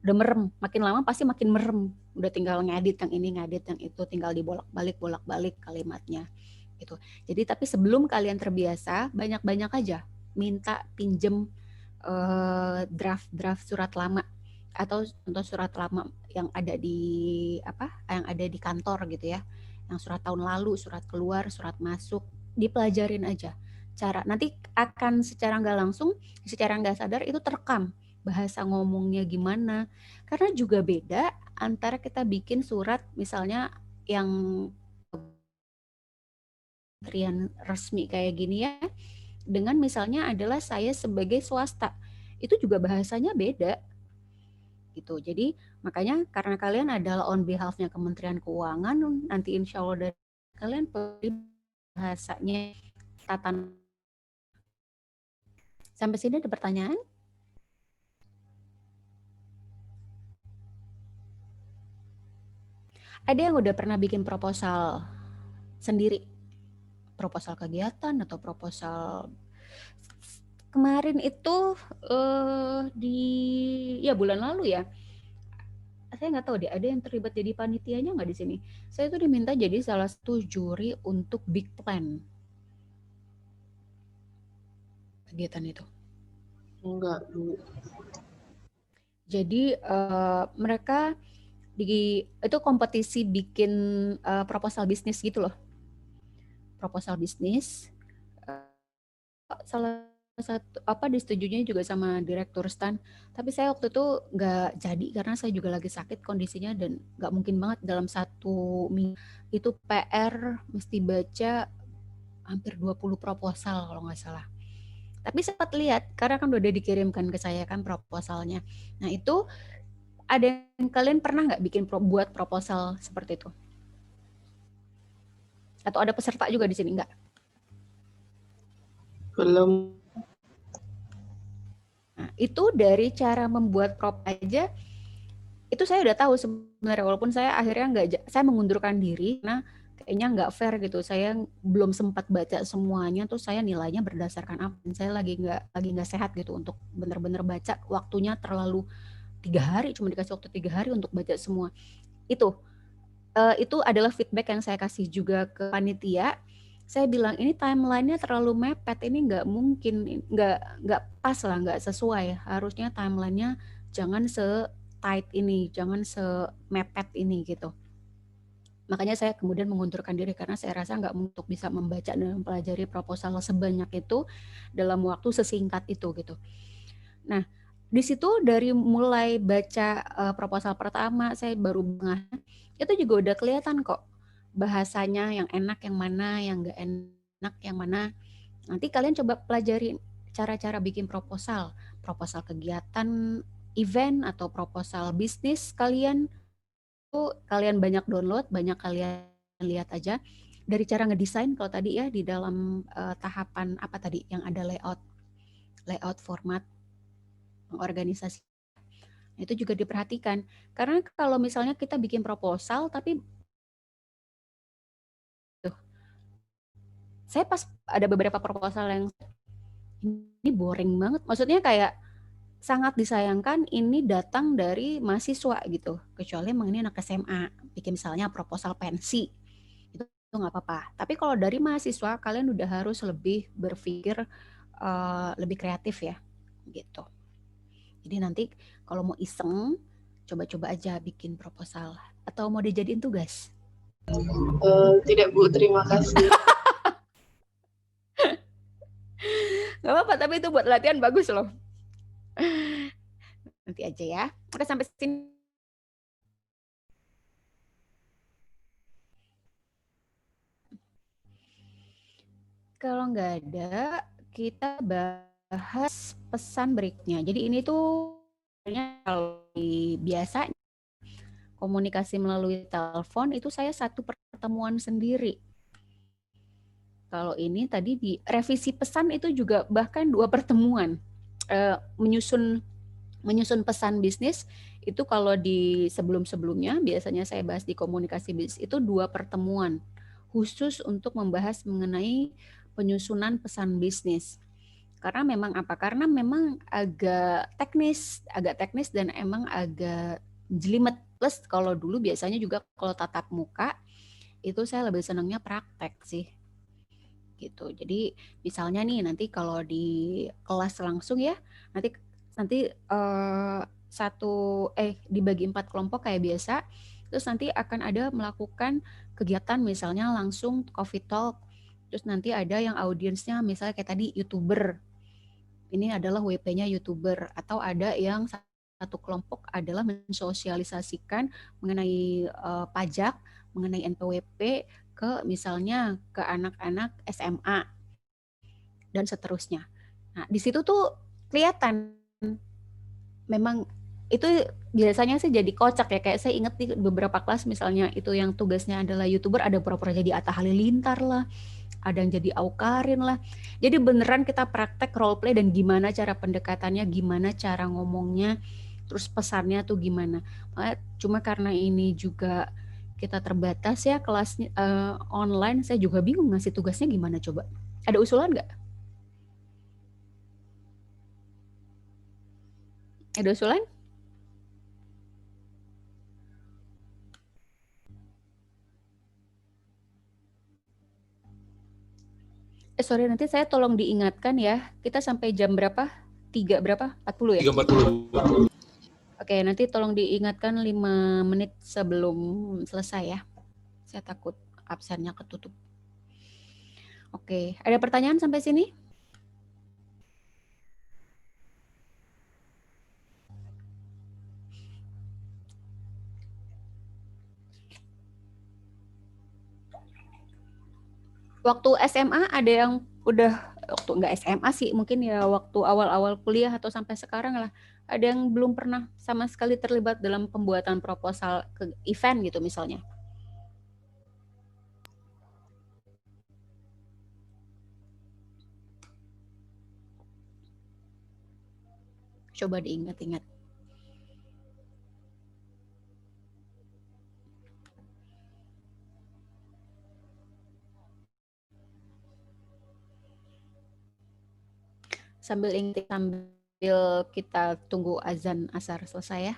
Udah merem, makin lama pasti makin merem. Udah tinggal ngedit yang ini, ngedit yang itu, tinggal bolak-balik kalimatnya. Gitu. Jadi tapi sebelum kalian terbiasa, banyak-banyak aja minta pinjem draft surat lama atau contoh surat lama yang ada di kantor gitu ya. Yang surat tahun lalu, surat keluar, surat masuk, dipelajarin aja. Nanti akan secara nggak sadar itu terekam bahasa ngomongnya gimana. Karena juga beda antara kita bikin surat misalnya yang kementerian resmi kayak gini ya, dengan misalnya adalah saya sebagai swasta. Itu juga bahasanya beda. Gitu. Jadi makanya karena kalian adalah on behalf-nya Kementerian Keuangan, nanti insya Allah dari kalian bahasanya tatan. Sampai sini ada pertanyaan? Ada yang udah pernah bikin proposal sendiri? Proposal kegiatan atau proposal kemarin itu bulan lalu ya. Saya nggak tahu deh, ada yang terlibat jadi panitianya nggak di sini? Saya tuh diminta jadi salah satu juri untuk big plan kegiatan itu. Enggak, Bu. Jadi mereka itu kompetisi bikin proposal bisnis gitu loh. Proposal bisnis. Salah satu disetujuinya juga sama direktur STAN. Tapi saya waktu itu nggak jadi karena saya juga lagi sakit kondisinya dan nggak mungkin banget dalam 1 minggu itu PR mesti baca hampir 20 proposal kalau nggak salah. Tapi sempat lihat karena kan udah dikirimkan ke saya kan proposalnya. Nah itu ada yang kalian pernah nggak bikin buat proposal seperti itu? Atau ada peserta juga di sini nggak? Belum. Nah, itu dari cara membuat prop aja itu saya udah tahu sebenarnya, walaupun saya akhirnya saya mengundurkan diri karena kayaknya nggak fair gitu. Saya belum sempat baca semuanya, terus saya nilainya berdasarkan apa? Saya lagi nggak sehat gitu untuk benar-benar baca. Waktunya terlalu 3 hari, cuma dikasih waktu 3 hari untuk baca semua. Itu adalah feedback yang saya kasih juga ke panitia. Saya bilang ini timelinenya terlalu mepet, ini nggak mungkin, nggak pas lah, nggak sesuai. Harusnya timelinenya jangan tight ini, jangan semepet ini gitu. Makanya saya kemudian mengundurkan diri karena saya rasa nggak untuk bisa membaca dan mempelajari proposal sebanyak itu dalam waktu sesingkat itu gitu. Nah, di situ dari mulai baca proposal pertama saya baru itu juga udah kelihatan kok bahasanya yang enak yang mana, yang nggak enak yang mana. Nanti kalian coba pelajari cara-cara bikin proposal kegiatan, event atau proposal bisnis kalian tuh kalian banyak download, banyak kalian lihat aja dari cara ngedesain kalau tadi ya di dalam tahapan apa tadi yang ada layout format organisasi. Itu juga diperhatikan karena kalau misalnya kita bikin proposal tapi saya pas ada beberapa proposal yang ini boring banget, maksudnya kayak sangat disayangkan ini datang dari mahasiswa gitu, kecuali emang ini anak SMA bikin misalnya proposal pensi itu nggak apa-apa. Tapi kalau dari mahasiswa kalian udah harus lebih berpikir lebih kreatif ya, gitu. Jadi nanti kalau mau iseng, coba-coba aja bikin proposal. Atau mau dijadiin tugas? Tidak Bu, terima kasih. Gak apa-apa, tapi itu buat latihan bagus loh. Nanti aja ya. Oke, sampai sini. Kalau nggak ada, kita bahas pesan berikutnya. Jadi ini tuh kalau biasanya komunikasi melalui telepon itu saya satu pertemuan sendiri. Kalau ini tadi di revisi pesan itu juga bahkan 2 pertemuan. Menyusun pesan bisnis itu kalau di sebelum-sebelumnya biasanya saya bahas di komunikasi bisnis itu 2 pertemuan khusus untuk membahas mengenai penyusunan pesan bisnis. Karena memang apa? Karena memang agak teknis dan emang agak jelimet. Plus kalau dulu biasanya juga kalau tatap muka itu saya lebih senangnya praktek sih. Gitu. Jadi misalnya nih nanti kalau di kelas langsung ya, nanti dibagi 4 kelompok kayak biasa. Terus nanti akan ada melakukan kegiatan misalnya langsung coffee talk. Terus nanti ada yang audiensnya misalnya kayak tadi YouTuber. Ini adalah WP-nya YouTuber, atau ada yang satu kelompok adalah mensosialisasikan mengenai pajak, mengenai NPWP ke misalnya ke anak-anak SMA dan seterusnya. Nah, di situ tuh kelihatan memang itu biasanya sih jadi kocak ya, kayak saya inget di beberapa kelas misalnya itu yang tugasnya adalah YouTuber, ada pura-pura jadi Atta Halilintar lah, ada yang jadi Aukarin lah. Jadi beneran kita praktek role play dan gimana cara pendekatannya, gimana cara ngomongnya, terus pesannya tuh gimana. Cuma karena ini juga kita terbatas ya kelasnya online, saya juga bingung ngasih tugasnya gimana coba. Ada usulan nggak? Ada usulan? Sorry, nanti saya tolong diingatkan ya. Kita sampai jam berapa? 3 berapa? 40 ya? 3.40. Oke, nanti tolong diingatkan 5 menit sebelum selesai ya. Saya takut absennya ketutup. Oke, ada pertanyaan sampai sini? Waktu SMA ada yang waktu nggak SMA sih, mungkin ya waktu awal-awal kuliah atau sampai sekarang lah, ada yang belum pernah sama sekali terlibat dalam pembuatan proposal ke event gitu misalnya. Coba diingat-ingat. Sambil kita tunggu azan asar selesai ya.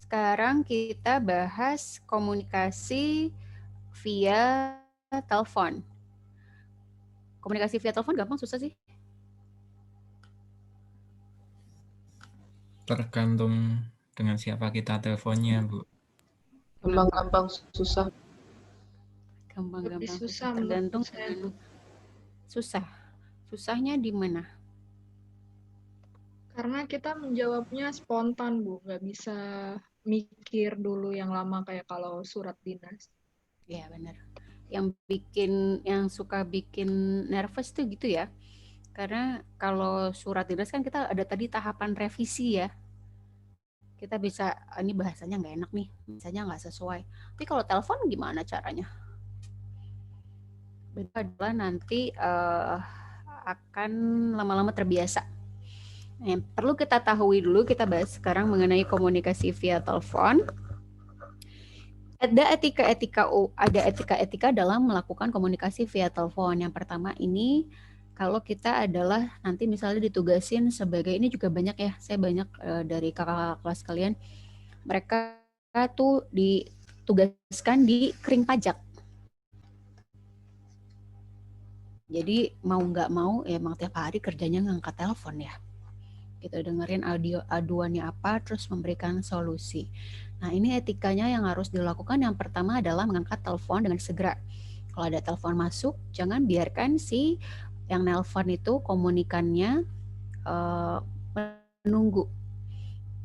Sekarang kita bahas komunikasi via telepon. Komunikasi via telepon gampang susah sih? Tergantung dengan siapa kita teleponnya, Bu. Gampang-gampang susah. Gampang-gampang Lebih susah. susah Tergantung menurut saya. dengan susah. Susahnya di mana? Karena kita menjawabnya spontan, Bu. Nggak bisa mikir dulu yang lama kayak kalau surat dinas. Ya benar. Yang suka bikin nervous tuh gitu ya. Karena kalau surat dinas kan kita ada tadi tahapan revisi ya. kita bisa, ini bahasanya nggak enak nih, bahasanya nggak sesuai. Tapi kalau telepon gimana caranya? Itu adalah nanti akan lama-lama terbiasa. Yang perlu kita tahu dulu, kita bahas sekarang mengenai komunikasi via telepon. Ada etika-etika dalam melakukan komunikasi via telepon. Yang pertama ini, kalau kita adalah nanti misalnya ditugasin sebagai, ini juga banyak ya, saya banyak dari kakak kelas kalian, mereka tuh ditugaskan di kering pajak. Jadi mau nggak mau ya emang tiap hari kerjanya ngangkat telepon ya. Kita dengerin aduannya apa, terus memberikan solusi. Nah ini etikanya yang harus dilakukan. Yang pertama adalah mengangkat telepon dengan segera. Kalau ada telepon masuk, jangan biarkan si yang nelpon itu komunikannya menunggu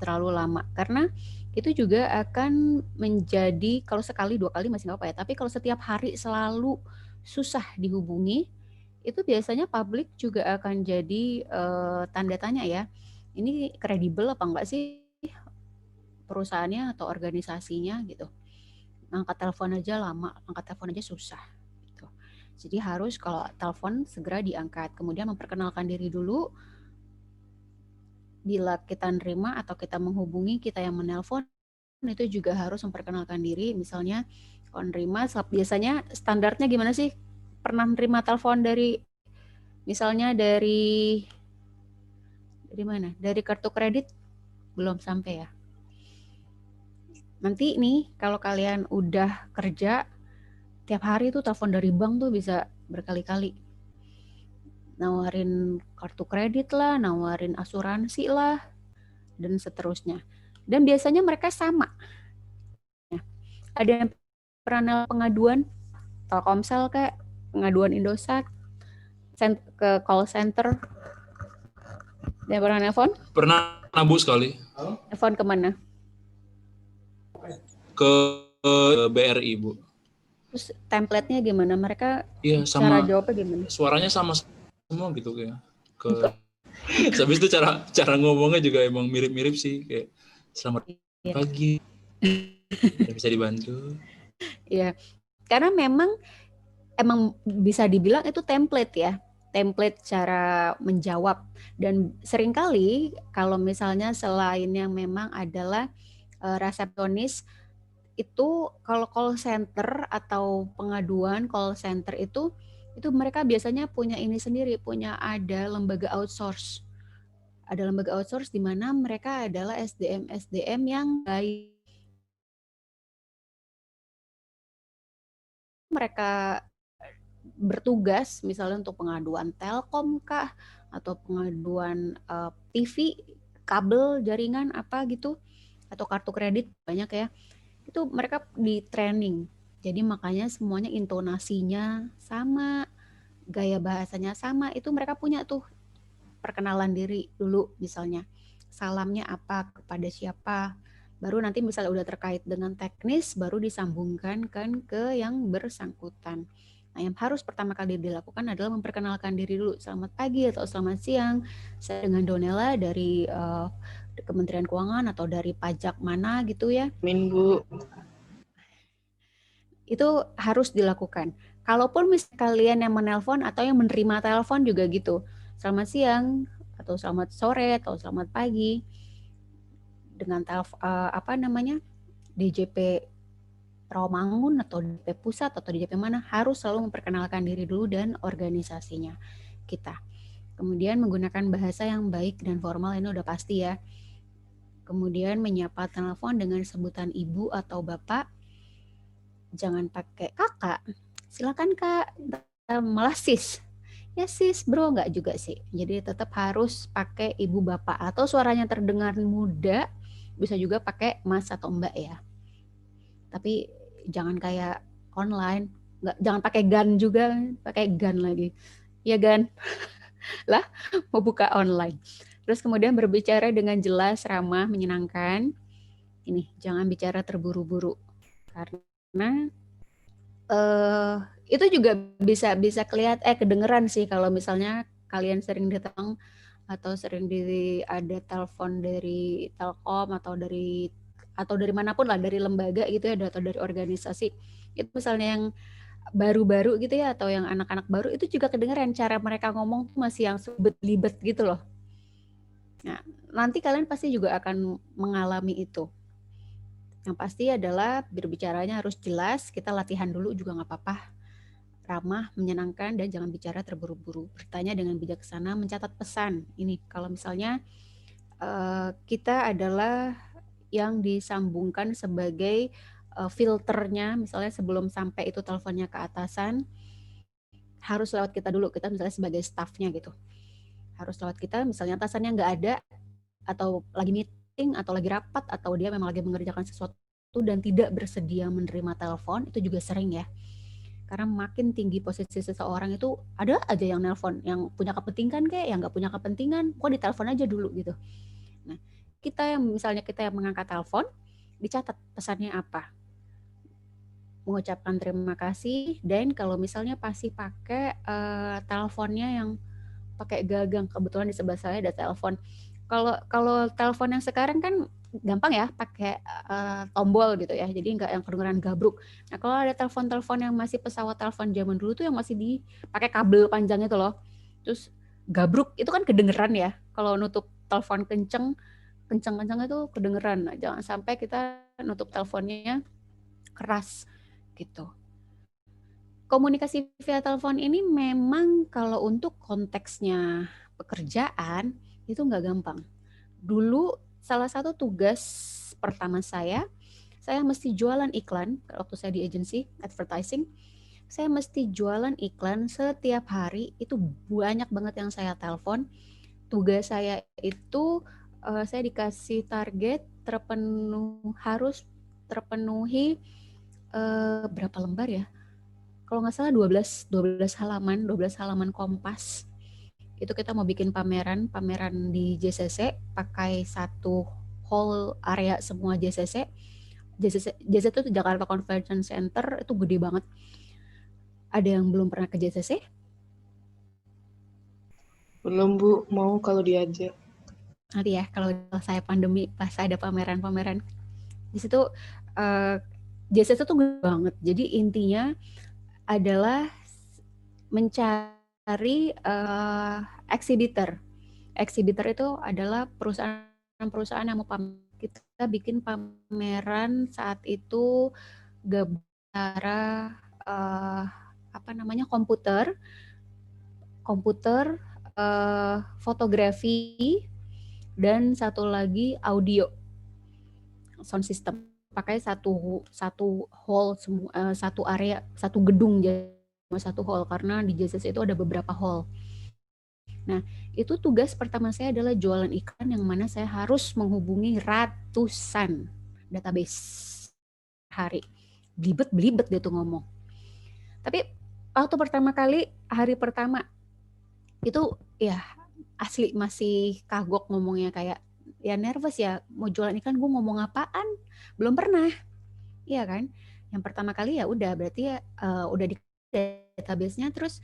terlalu lama. Karena itu juga akan menjadi, kalau sekali 2 kali masih nggak apa ya, tapi kalau setiap hari selalu susah dihubungi, itu biasanya publik juga akan jadi tanda tanya ya, ini kredibel apa enggak sih perusahaannya atau organisasinya gitu. Angkat telepon aja lama, angkat telepon aja susah gitu. Jadi harus kalau telepon segera diangkat, kemudian memperkenalkan diri dulu. Bila kita nerima atau kita menghubungi, kita yang menelpon, itu juga harus memperkenalkan diri. Misalnya kalau nerima, biasanya standarnya gimana sih? Pernah nerima telepon dari, misalnya dari mana? Dari kartu kredit? Belum sampai ya. Nanti nih kalau kalian udah kerja, tiap hari tuh telepon dari bank tuh bisa berkali-kali. Nawarin kartu kredit lah, nawarin asuransi lah, dan seterusnya. Dan biasanya mereka sama. Ada yang pernah pengaduan Telkomsel kayak pengaduan Indosat ke call center. Dia pernah nelfon? Pernah Bu sekali. Nelfon kemana? Ke BRI Bu. Terus template-nya gimana? Mereka Iya cara sama. jawabnya gimana? Suaranya sama semua gitu kayak. Habis itu cara ngomongnya juga emang mirip-mirip sih kayak selamat pagi. Bisa dibantu. Iya. Karena emang bisa dibilang itu template ya. Template cara menjawab. Dan seringkali kalau misalnya selain yang memang adalah resepsionis, itu kalau call center atau pengaduan call center itu mereka biasanya punya ini sendiri, ada lembaga outsource. Ada lembaga outsource di mana mereka adalah SDM yang baik. Mereka bertugas misalnya untuk pengaduan Telkom kah, atau pengaduan TV, kabel, jaringan apa gitu, atau kartu kredit banyak ya. Itu mereka di training. Jadi makanya semuanya intonasinya sama, gaya bahasanya sama, itu mereka punya tuh perkenalan diri dulu misalnya. Salamnya apa, kepada siapa. Baru nanti misalnya udah terkait dengan teknis, baru disambungkan kan ke yang bersangkutan. Nah, yang harus pertama kali dilakukan adalah memperkenalkan diri dulu. Selamat pagi atau selamat siang. Saya dengan Donella dari Kementerian Keuangan atau dari pajak mana gitu ya. Amin Bu. Itu harus dilakukan. Kalaupun misalnya kalian yang menelpon atau yang menerima telepon juga gitu. Selamat siang atau selamat sore atau selamat pagi. Dengan DJP Rawamangun atau DJP Pusat atau DJP mana, harus selalu memperkenalkan diri dulu dan organisasinya kita. Kemudian menggunakan bahasa yang baik dan formal, ini udah pasti ya. Kemudian menyapa telepon dengan sebutan ibu atau bapak. Jangan pakai kakak. Silakan kak, malah sis. Ya sis bro, enggak juga sih. Jadi tetap harus pakai ibu bapak, atau suaranya terdengar muda, bisa juga pakai mas atau mbak ya. Tapi jangan kayak online, jangan pakai gan juga, pakai gan lagi. Ya gan. Lah, mau buka online. Terus kemudian berbicara dengan jelas, ramah, menyenangkan. Ini, jangan bicara terburu-buru. Karena itu juga bisa kedengeran sih kalau misalnya kalian sering datang atau sering ada telepon dari Telkom atau dari manapun lah, dari lembaga gitu ya, atau dari organisasi. Itu misalnya yang baru-baru gitu ya, atau yang anak-anak baru, itu juga kedengeran cara mereka ngomong tuh masih yang sebet-libet gitu loh. Nah, nanti kalian pasti juga akan mengalami itu. Yang pasti adalah berbicaranya harus jelas, kita latihan dulu juga nggak apa-apa. Ramah, menyenangkan, dan jangan bicara terburu-buru. Bertanya dengan bijaksana, mencatat pesan. Ini kalau misalnya kita adalah yang disambungkan sebagai filternya, misalnya sebelum sampai itu teleponnya ke atasan, harus lewat kita dulu, kita misalnya sebagai staffnya gitu. Harus lewat kita, misalnya atasannya nggak ada, atau lagi meeting, atau lagi rapat, atau dia memang lagi mengerjakan sesuatu dan tidak bersedia menerima telepon, itu juga sering ya. Karena makin tinggi posisi seseorang itu, ada aja yang nelpon, yang punya kepentingan kayak, yang nggak punya kepentingan, kok ditelepon aja dulu gitu. Nah, kita yang mengangkat telepon, dicatat pesannya apa. Mengucapkan terima kasih, dan kalau misalnya pasti pakai teleponnya yang pakai gagang, kebetulan di sebelah saya ada telepon. Kalau telepon yang sekarang kan gampang ya, pakai tombol gitu ya, jadi nggak yang kedengeran gabruk. Nah, kalau ada telepon-telepon yang masih pesawat telepon zaman dulu tuh yang masih pakai kabel panjang itu loh, terus gabruk itu kan kedengeran ya. Kalau nutup telepon kenceng itu kedengeran. Nah, jangan sampai kita nutup teleponnya keras gitu. Komunikasi via telepon ini memang kalau untuk konteksnya pekerjaan itu nggak gampang. Dulu salah satu tugas pertama saya mesti jualan iklan waktu saya di agensi advertising. Saya mesti jualan iklan setiap hari, itu banyak banget yang saya telepon. Tugas saya itu saya dikasih target harus terpenuhi berapa lembar ya? Kalau nggak salah 12 halaman Kompas. Itu kita mau bikin pameran di JCC, pakai satu hall area semua JCC. JCC itu Jakarta Convention Center, itu gede banget. Ada yang belum pernah ke JCC? Belum Bu, mau kalau diajak. Nanti ya, kalau saya pandemi pas ada pameran-pameran. Di situ JCC tuh gede banget. Jadi intinya adalah mencari exhibitor. Exhibitor itu adalah perusahaan yang mau pamer. Kita bikin pameran saat itu antara komputer, fotografi, dan satu lagi audio, sound system. Pakai satu hall, satu area, satu gedung, satu hall, karena di JCC itu ada beberapa hall. Nah, itu tugas pertama saya adalah jualan iklan, yang mana saya harus menghubungi ratusan database hari. Belibet dia tuh ngomong. Tapi waktu pertama kali, hari pertama itu ya asli masih kagok ngomongnya, kayak ya nervous ya, mau jualan iklan gue ngomong apaan, belum pernah, iya kan. Yang pertama kali ya udah, berarti ya udah di database-nya. Terus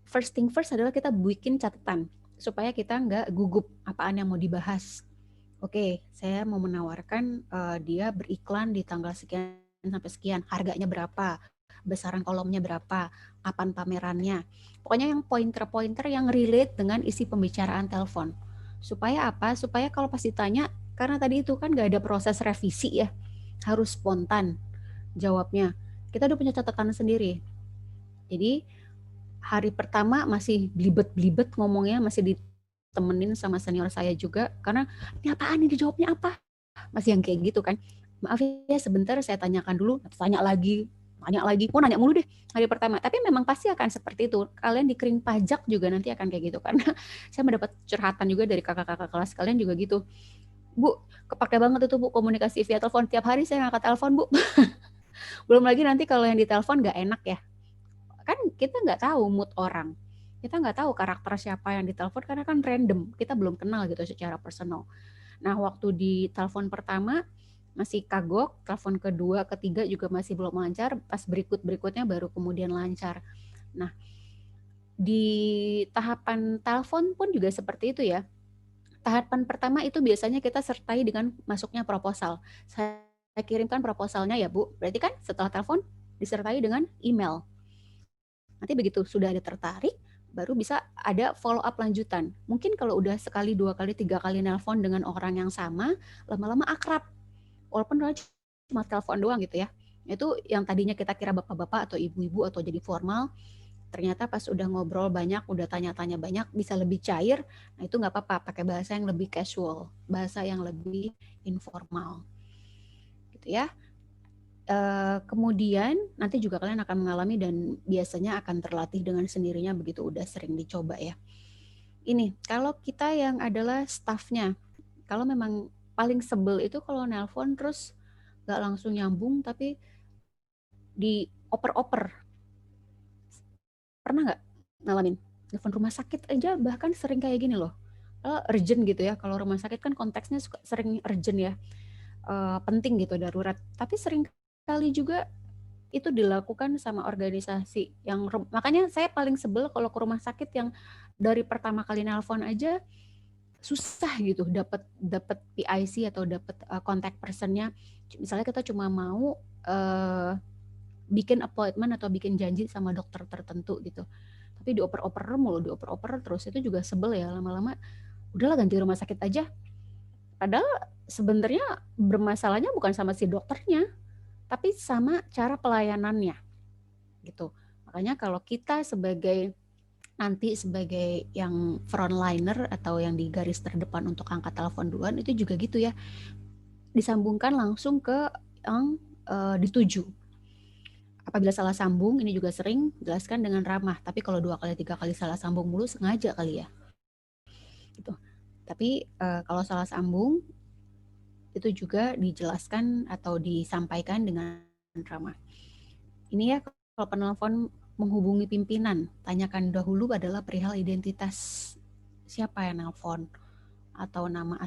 first thing first adalah kita bikin catatan supaya kita nggak gugup apaan yang mau dibahas. Oke, saya mau menawarkan dia beriklan di tanggal sekian sampai sekian, harganya berapa, besaran kolomnya berapa, kapan pamerannya. Pokoknya yang pointer-pointer yang relate dengan isi pembicaraan telepon. Supaya apa? Supaya kalau pas ditanya, karena tadi itu kan nggak ada proses revisi ya, harus spontan jawabnya. Kita udah punya catatan sendiri. Jadi hari pertama masih blibet ngomongnya, masih ditemenin sama senior saya juga, karena ini apaan, ini jawabnya apa? Masih yang kayak gitu kan. Maaf ya, sebentar saya tanyakan dulu, tanya lagi, mau nanya mulu deh hari pertama. Tapi memang pasti akan seperti itu. Kalian di kering pajak juga nanti akan kayak gitu, karena saya mendapat curhatan juga dari kakak-kakak kelas kalian juga gitu. Bu, kepake banget itu Bu, komunikasi via telepon. Tiap hari saya ngangkat telepon Bu. Belum lagi nanti kalau yang ditelepon nggak enak ya. Kan kita nggak tahu mood orang. Kita nggak tahu karakter siapa yang ditelepon, karena kan random. Kita belum kenal gitu secara personal. Nah, waktu di telepon pertama masih kagok, telepon kedua, ketiga juga masih belum lancar, pas berikutnya baru kemudian lancar. Nah, di tahapan telepon pun juga seperti itu ya. Tahapan pertama itu biasanya kita sertai dengan masuknya proposal. Saya kirimkan proposalnya ya Bu. Berarti kan setelah telepon disertai dengan email. Nanti begitu sudah ada tertarik, baru bisa ada follow up lanjutan. Mungkin kalau udah sekali, 2 kali, 3 kali nelpon dengan orang yang sama, lama-lama akrab. Walaupun cuma telepon doang gitu ya. Itu yang tadinya kita kira bapak-bapak atau ibu-ibu atau jadi formal, ternyata pas udah ngobrol banyak, udah tanya-tanya banyak, bisa lebih cair. Nah itu nggak apa-apa, pakai bahasa yang lebih casual, bahasa yang lebih informal, gitu ya. Kemudian nanti juga kalian akan mengalami dan biasanya akan terlatih dengan sendirinya begitu udah sering dicoba ya. Ini kalau kita yang adalah staffnya, kalau memang paling sebel itu kalau nelpon terus nggak langsung nyambung tapi dioper-oper. Pernah nggak ngalamin? Telepon rumah sakit aja bahkan sering kayak gini loh. Urgent gitu ya. Kalau rumah sakit kan konteksnya sering urgent ya. Penting gitu, darurat. Tapi sering kali juga itu dilakukan sama organisasi yang makanya saya paling sebel kalau ke rumah sakit yang dari pertama kali nelpon aja susah gitu dapat PIC atau dapat contact personnya. Misalnya kita cuma mau bikin appointment atau bikin janji sama dokter tertentu gitu. Tapi dioper-oper mulu, dioper-oper terus itu juga sebel ya lama-lama. Udahlah ganti rumah sakit aja. Padahal sebenarnya bermasalahnya bukan sama si dokternya, tapi sama cara pelayanannya gitu. Makanya kalau kita sebagai yang frontliner atau yang di garis terdepan untuk angkat telepon duluan itu juga gitu ya. Disambungkan langsung ke yang dituju. Apabila salah sambung, ini juga sering jelaskan dengan ramah. Tapi kalau 2 kali 3 kali salah sambung mulu sengaja kali ya. Gitu. Tapi kalau salah sambung itu juga dijelaskan atau disampaikan dengan ramah. Ini ya kalau penelpon menghubungi pimpinan, tanyakan dahulu adalah perihal identitas siapa yang nelpon atau nama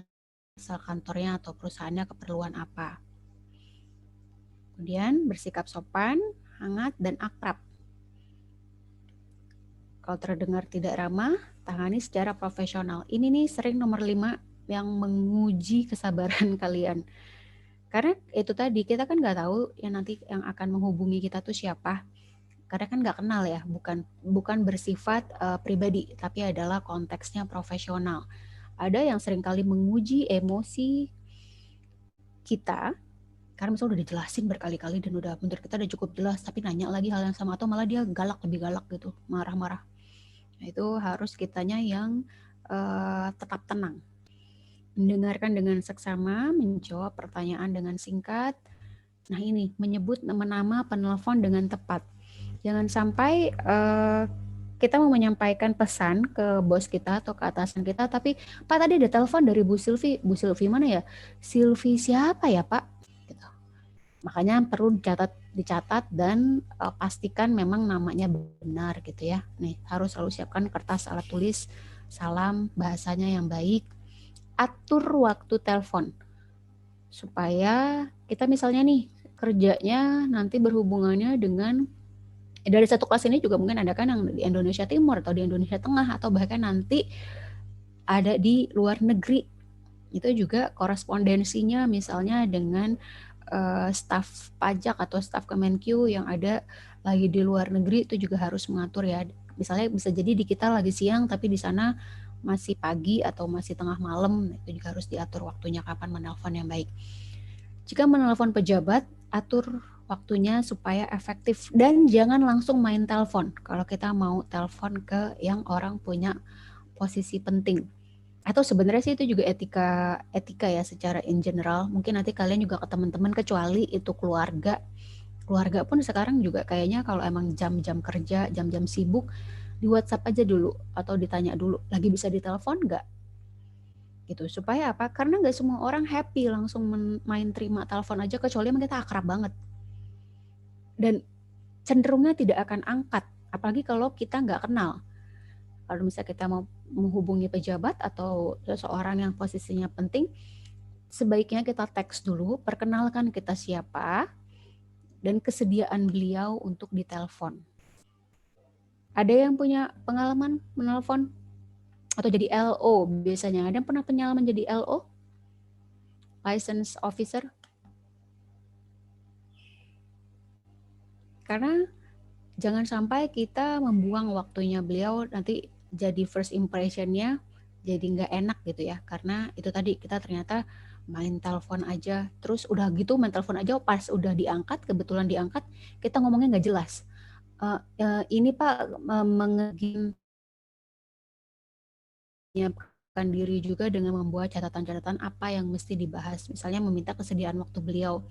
asal kantornya atau perusahaannya keperluan apa. Kemudian bersikap sopan, hangat, dan akrab. Kalau terdengar tidak ramah, tangani secara profesional. Ini nih sering nomor 5 yang menguji kesabaran kalian. Karena itu tadi, kita kan nggak tahu yang nanti yang akan menghubungi kita tuh siapa. Karena kan nggak kenal ya, bukan bersifat pribadi, tapi adalah konteksnya profesional. Ada yang seringkali menguji emosi kita, karena misalnya udah dijelasin berkali-kali dan udah menurut kita udah cukup jelas, tapi nanya lagi hal yang sama atau malah dia lebih galak gitu, marah-marah. Nah, itu harus kitanya yang tetap tenang. Mendengarkan dengan seksama, menjawab pertanyaan dengan singkat. Nah ini, menyebut nama penelpon dengan tepat. Jangan sampai kita mau menyampaikan pesan ke bos kita atau ke atasan kita, tapi Pak tadi ada telepon dari Bu Silvi mana ya? Silvi siapa ya Pak? Gitu. Makanya perlu dicatat dan pastikan memang namanya benar gitu ya. Nih harus selalu siapkan kertas alat tulis, salam, bahasanya yang baik. Atur waktu telepon supaya kita misalnya nih kerjanya nanti berhubungannya dengan dari satu kelas ini juga mungkin ada kan yang di Indonesia Timur atau di Indonesia Tengah atau bahkan nanti ada di luar negeri. Itu juga korespondensinya misalnya dengan staf pajak atau staf Kemenq yang ada lagi di luar negeri itu juga harus mengatur ya. Misalnya bisa jadi di kita lagi siang tapi di sana masih pagi atau masih tengah malam, itu juga harus diatur waktunya kapan menelpon yang baik. Jika menelpon pejabat, atur waktunya supaya efektif dan jangan langsung main telepon kalau kita mau telepon ke yang orang punya posisi penting. Atau sebenarnya sih itu juga etika ya secara in general. Mungkin nanti kalian juga ke teman-teman kecuali itu keluarga pun sekarang juga kayaknya kalau emang jam-jam kerja, jam-jam sibuk di WhatsApp aja dulu atau ditanya dulu lagi bisa ditelepon nggak gitu. Supaya apa? Karena nggak semua orang happy langsung main terima telepon aja kecuali emang kita akrab banget dan cenderungnya tidak akan angkat apalagi kalau kita nggak kenal. Kalau misalnya kita mau menghubungi pejabat atau seseorang yang posisinya penting, sebaiknya kita teks dulu, perkenalkan kita siapa dan kesediaan beliau untuk ditelepon. Ada yang punya pengalaman menelpon atau jadi LO biasanya? Ada yang pernah pengalaman jadi LO? License officer? Karena jangan sampai kita membuang waktunya beliau, nanti jadi first impression-nya jadi nggak enak gitu ya. Karena itu tadi kita ternyata main telepon aja, terus udah gitu main telepon aja pas udah diangkat, kebetulan diangkat, kita ngomongnya nggak jelas. Ini Pak menyiapkan diri juga dengan membuat catatan-catatan apa yang mesti dibahas. Misalnya meminta kesediaan waktu beliau.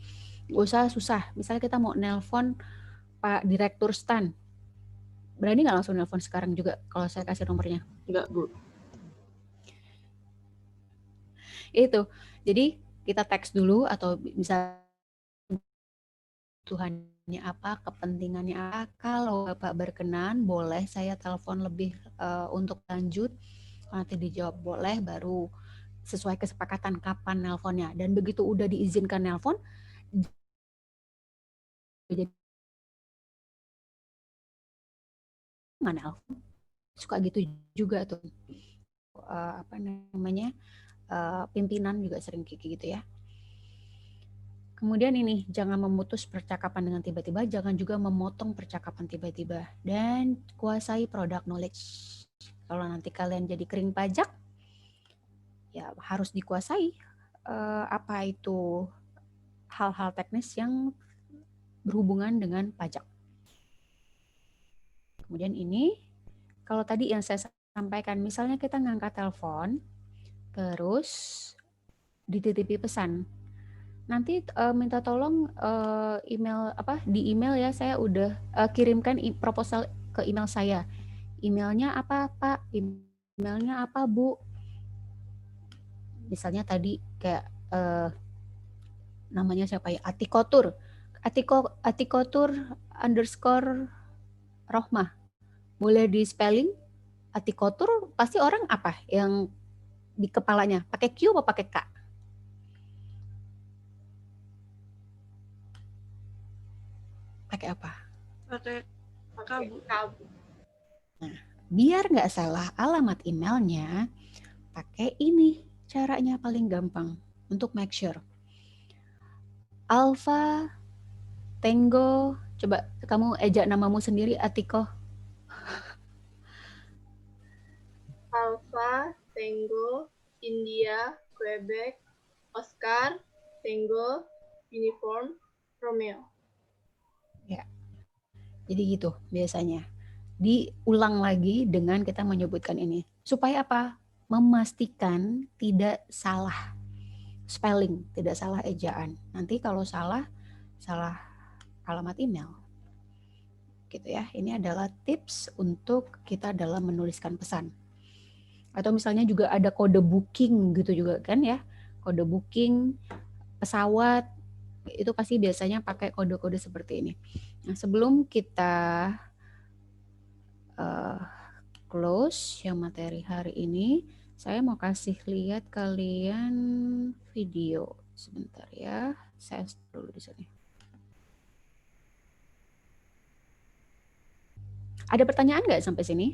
Nggak usah susah. Misalnya kita mau nelpon Pak Direktur Stan. Berani nggak langsung nelpon sekarang juga kalau saya kasih nomornya? Enggak, Bu. Itu. Jadi kita teks dulu atau bisa Tuhannya apa, kepentingannya apa. Kalau Bapak berkenan, boleh saya telepon lebih untuk lanjut. Nanti dijawab boleh, baru sesuai kesepakatan kapan nelponnya. Dan begitu udah diizinkan nelpon, jadi nggak nelpon. Suka gitu juga tuh. Apa namanya, pimpinan juga sering kayak gitu ya. Kemudian ini, jangan memutus percakapan dengan tiba-tiba, jangan juga memotong percakapan tiba-tiba. Dan kuasai product knowledge. Kalau nanti kalian jadi kering pajak, ya harus dikuasai apa itu hal-hal teknis yang berhubungan dengan pajak. Kemudian ini, kalau tadi yang saya sampaikan, misalnya kita ngangkat telepon, terus dititipi pesan. Nanti minta tolong email di email ya, saya udah kirimkan proposal ke email saya. Emailnya apa Pak? Emailnya apa Bu? Misalnya tadi kayak namanya siapa ya? Atikotur. Atikotur _ Rohmah. Boleh di spelling? Atikotur pasti orang apa yang di kepalanya? Pakai Q atau pakai K? Pakai apa? Pakai kabut. Nah, biar nggak salah alamat emailnya, pakai ini caranya paling gampang untuk make sure. Alpha Tango, coba kamu ejak namamu sendiri, Atiko. Alpha Tango India Quebec Oscar Tango Uniform Romeo. Ya. Jadi gitu biasanya. Diulang lagi dengan kita menyebutkan ini. Supaya apa? Memastikan tidak salah spelling, tidak salah ejaan. Nanti kalau salah alamat email. Gitu ya. Ini adalah tips untuk kita dalam menuliskan pesan. Atau misalnya juga ada kode booking gitu juga kan ya. Kode booking pesawat itu pasti biasanya pakai kode-kode seperti ini. Nah, sebelum kita close yang materi hari ini, saya mau kasih lihat kalian video sebentar ya. Saya stop dulu di sini. Ada pertanyaan nggak sampai sini?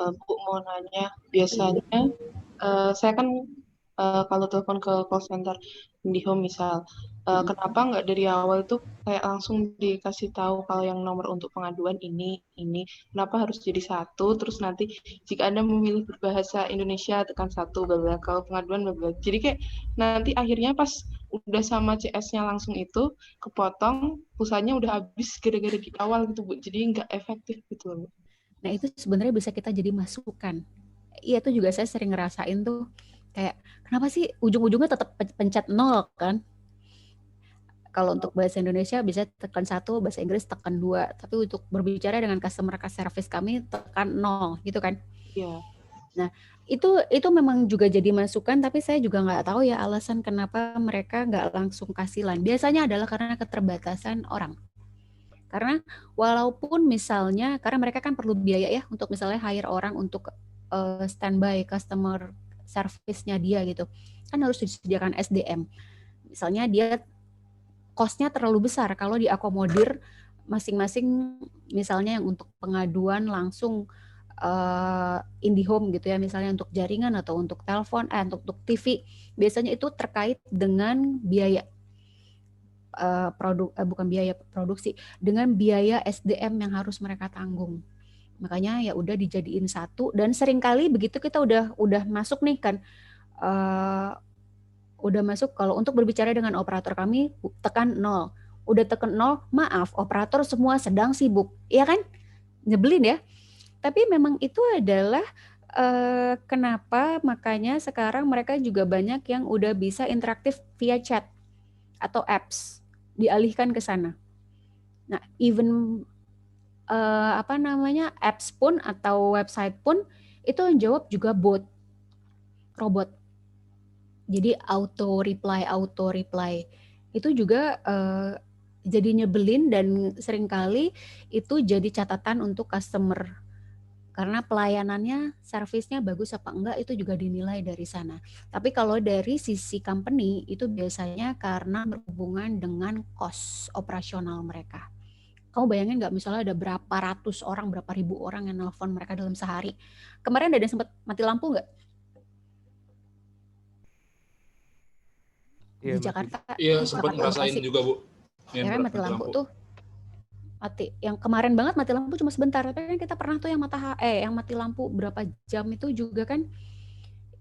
Bu mau nanya, biasanya saya kan kalau telepon ke call center IndiHome misal, kenapa nggak dari awal itu kayak langsung dikasih tahu kalau yang nomor untuk pengaduan ini, kenapa harus jadi satu, terus nanti jika Anda memilih berbahasa Indonesia tekan 1, bla kalau pengaduan bla. Jadi kayak nanti akhirnya pas udah sama CS-nya langsung itu kepotong, pulsanya udah habis gara-gara di awal gitu Bu, jadi nggak efektif gitu loh Bu. Nah itu sebenarnya bisa kita jadi masukan. Iya itu juga saya sering ngerasain tuh. Kayak kenapa sih ujung-ujungnya tetap pencet 0 kan? Kalau untuk bahasa Indonesia bisa tekan 1, bahasa Inggris tekan 2. Tapi untuk berbicara dengan customer service kami tekan 0 gitu kan? Iya. Nah itu memang juga jadi masukan, tapi saya juga nggak tahu ya alasan kenapa mereka nggak langsung kasih line. Biasanya adalah karena keterbatasan orang. Karena walaupun misalnya, karena mereka kan perlu biaya ya untuk misalnya hire orang untuk standby customer servisnya dia gitu. Kan harus disediakan SDM. Misalnya dia cost-nya terlalu besar kalau diakomodir masing-masing, misalnya yang untuk pengaduan langsung IndiHome gitu ya, misalnya untuk jaringan atau untuk telepon, untuk TV, biasanya itu terkait dengan biaya bukan biaya produksi, dengan biaya SDM yang harus mereka tanggung. Makanya ya udah dijadiin satu, dan seringkali begitu kita udah masuk nih kan, udah masuk, kalau untuk berbicara dengan operator kami tekan 0. Udah tekan 0, maaf, operator semua sedang sibuk. Iya kan? Nyebelin ya. Tapi memang itu adalah kenapa makanya sekarang mereka juga banyak yang udah bisa interaktif via chat atau apps, dialihkan ke sana. Nah, even apps pun atau website pun itu yang jawab juga robot. Jadi auto reply itu juga jadi nyebelin, dan seringkali itu jadi catatan untuk customer karena pelayanannya, servisnya bagus apa enggak itu juga dinilai dari sana. Tapi kalau dari sisi company itu biasanya karena berhubungan dengan cost operasional mereka. Kamu bayangin nggak, misalnya ada berapa ratus orang, berapa ribu orang yang nelfon mereka dalam sehari. Kemarin ada yang sempat mati lampu nggak? Di Jakarta. Iya, sempat ngerasain juga, Bu. Ya kan mati lampu tuh. Mati. Yang kemarin banget mati lampu cuma sebentar. Tapi kan kita pernah tuh yang yang mati lampu berapa jam itu juga kan.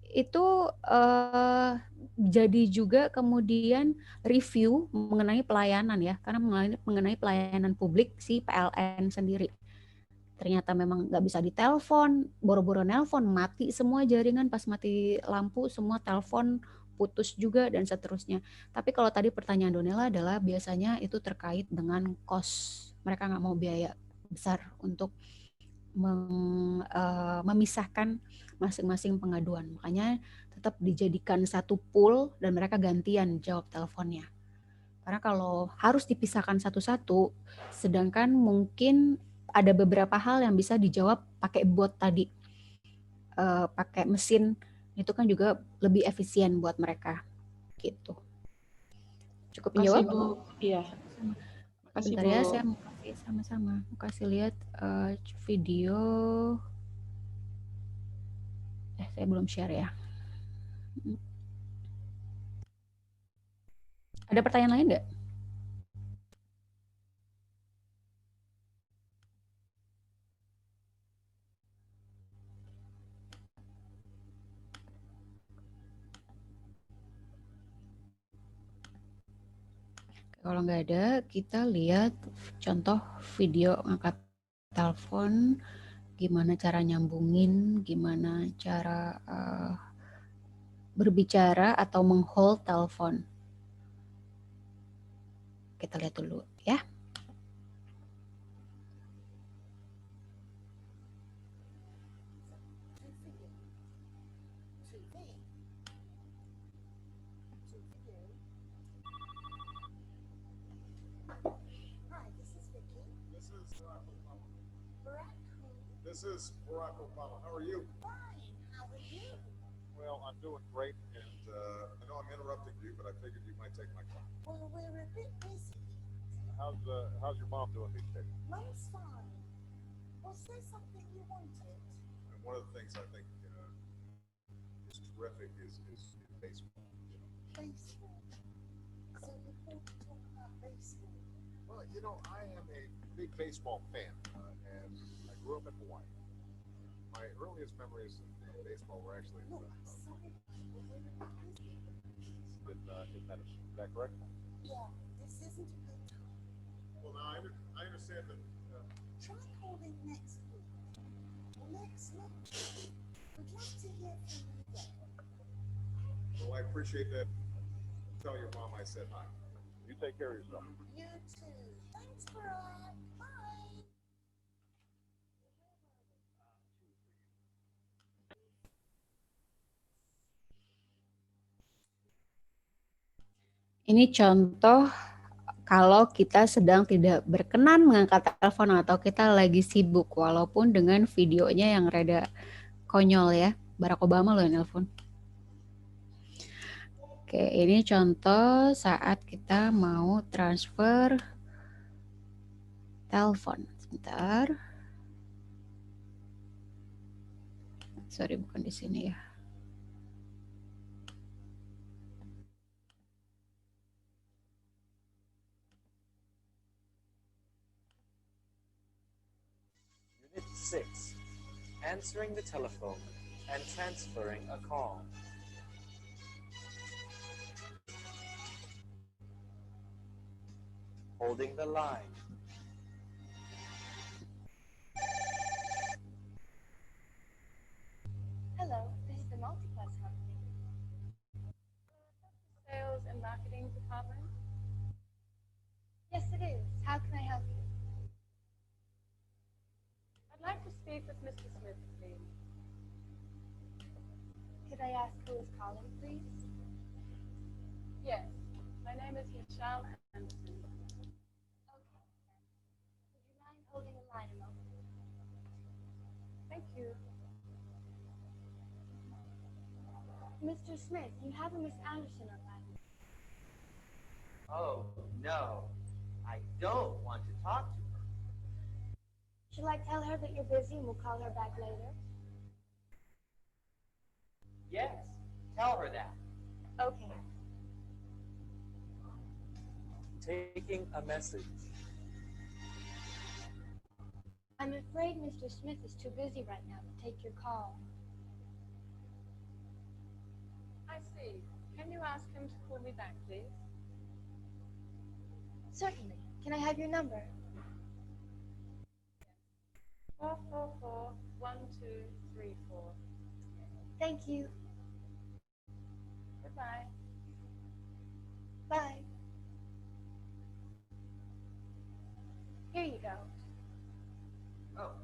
Itu jadi juga kemudian review mengenai pelayanan ya. Karena mengenai pelayanan publik si PLN sendiri. Ternyata memang nggak bisa ditelepon, boro-boro nelpon, mati semua jaringan, pas mati lampu semua telepon putus juga dan seterusnya. Tapi kalau tadi pertanyaan Donella adalah biasanya itu terkait dengan cost. Mereka nggak mau biaya besar untuk memisahkan masing-masing pengaduan. Makanya tetap dijadikan satu pool dan mereka gantian jawab teleponnya. Karena kalau harus dipisahkan satu-satu, sedangkan mungkin ada beberapa hal yang bisa dijawab pakai bot tadi, pakai mesin, itu kan juga lebih efisien buat mereka, gitu. Cukup menjawab? Bu. Iya. Makasih, Bentar Bu. ya, saya mau kasih sama-sama, mau kasih lihat video. Saya belum share ya. Ada pertanyaan lain nggak? Kalau nggak ada, kita lihat contoh video ngangkat telepon, gimana cara nyambungin, gimana cara berbicara atau meng-hold telepon. Kita lihat dulu ya. This is Barack Obama. How are you? Fine. How are you? Well, I'm doing great, and I know I'm interrupting you, but I figured you might take my call. Well, we're a bit busy. How's your mom doing these days? Mom's fine. Was there something you wanted? And one of the things I think is terrific is baseball. Baseball. So you want to talk about baseball? Well, I am a big baseball fan, and I grew up in Hawaii. My earliest memories of baseball were actually Look, sorry. We're a bit busy. is that correct? Yeah, this isn't a good time. Well, now I understand that. Try calling next week. Or next month. We'd love to hear from you then. Well, I appreciate that. Tell your mom I said hi. You take care of yourself. You too. Thanks, Barack. Bye. Ini contoh kalau kita sedang tidak berkenan mengangkat telepon atau kita lagi sibuk, walaupun dengan videonya yang rada konyol ya. Barack Obama loh yang nelpon. Oke, ini contoh saat kita mau transfer telepon. Sebentar. Sorry, bukan di sini ya. Unit 6. Answering the telephone and transferring a call. Holding the line. Hello, this is the Multiplex company. Sales and marketing department? Yes, it is. How can I help you? I'd like to speak with Mr. Smith, please. Could I ask who is calling, please? Yes, my name is Michelle Anderson. Okay. Would you mind holding the line a moment? Thank you. Mr. Smith, you have a Miss Anderson on line. Oh, no. I don't want to talk to her. Shall I tell her that you're busy and we'll call her back later? Yes, tell her that. Okay. Taking a message. I'm afraid Mr. Smith is too busy right now to take your call. I see. Can you ask him to call me back, please? Certainly. Can I have your number? 444-1234. Thank you. Goodbye. Bye. Here you go. Oh.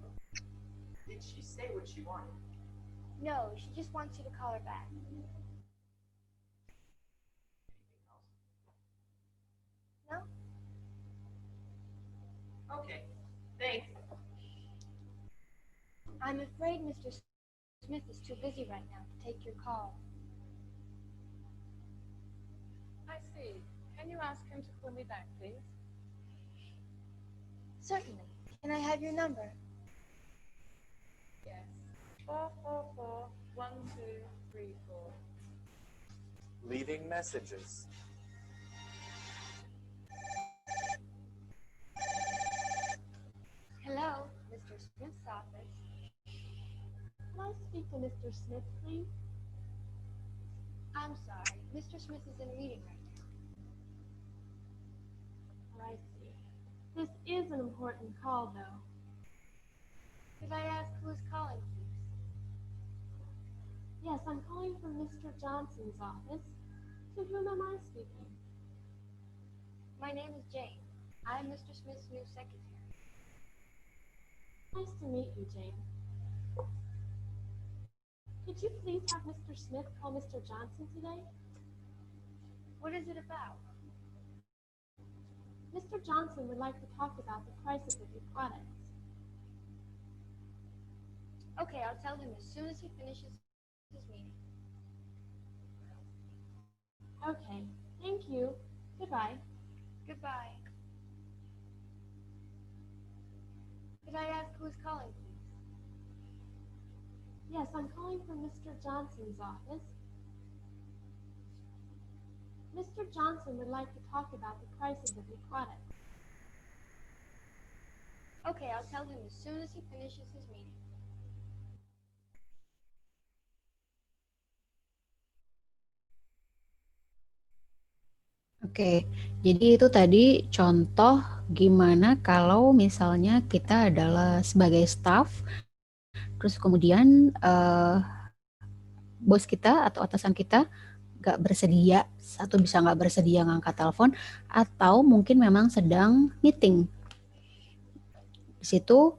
Did she say what she wanted? No, she just wants you to call her back. No? Okay. Thanks. I'm afraid Mr. Smith is too busy right now to take your call. I see. Can you ask him to call me back, please? Certainly. Can I have your number? Yes. 444-1234. Leaving messages. Hello, Mr. Smith's office. Can I speak to Mr. Smith, please? I'm sorry. Mr. Smith is in a meeting right now. I see. This is an important call, though. Could I ask who is calling, please? Yes, I'm calling from Mr. Johnson's office. To whom am I speaking? My name is Jane. I'm Mr. Smith's new secretary. Nice to meet you, Jane. Could you please have Mr. Smith call Mr. Johnson today? What is it about? Mr. Johnson would like to talk about the prices of your products. Okay, I'll tell him as soon as he finishes his meeting. Okay, thank you. Goodbye. Goodbye. Could I ask who is calling, please? Yes, I'm calling from Mr. Johnson's office. Mr. Johnson would like to talk about the prices of your products. Okay, I'll tell him as soon as he finishes his meeting. Oke, jadi itu tadi contoh gimana kalau misalnya kita adalah sebagai staff, terus kemudian bos kita atau atasan kita nggak bersedia, atau bisa nggak bersedia ngangkat telepon, atau mungkin memang sedang meeting. Di situ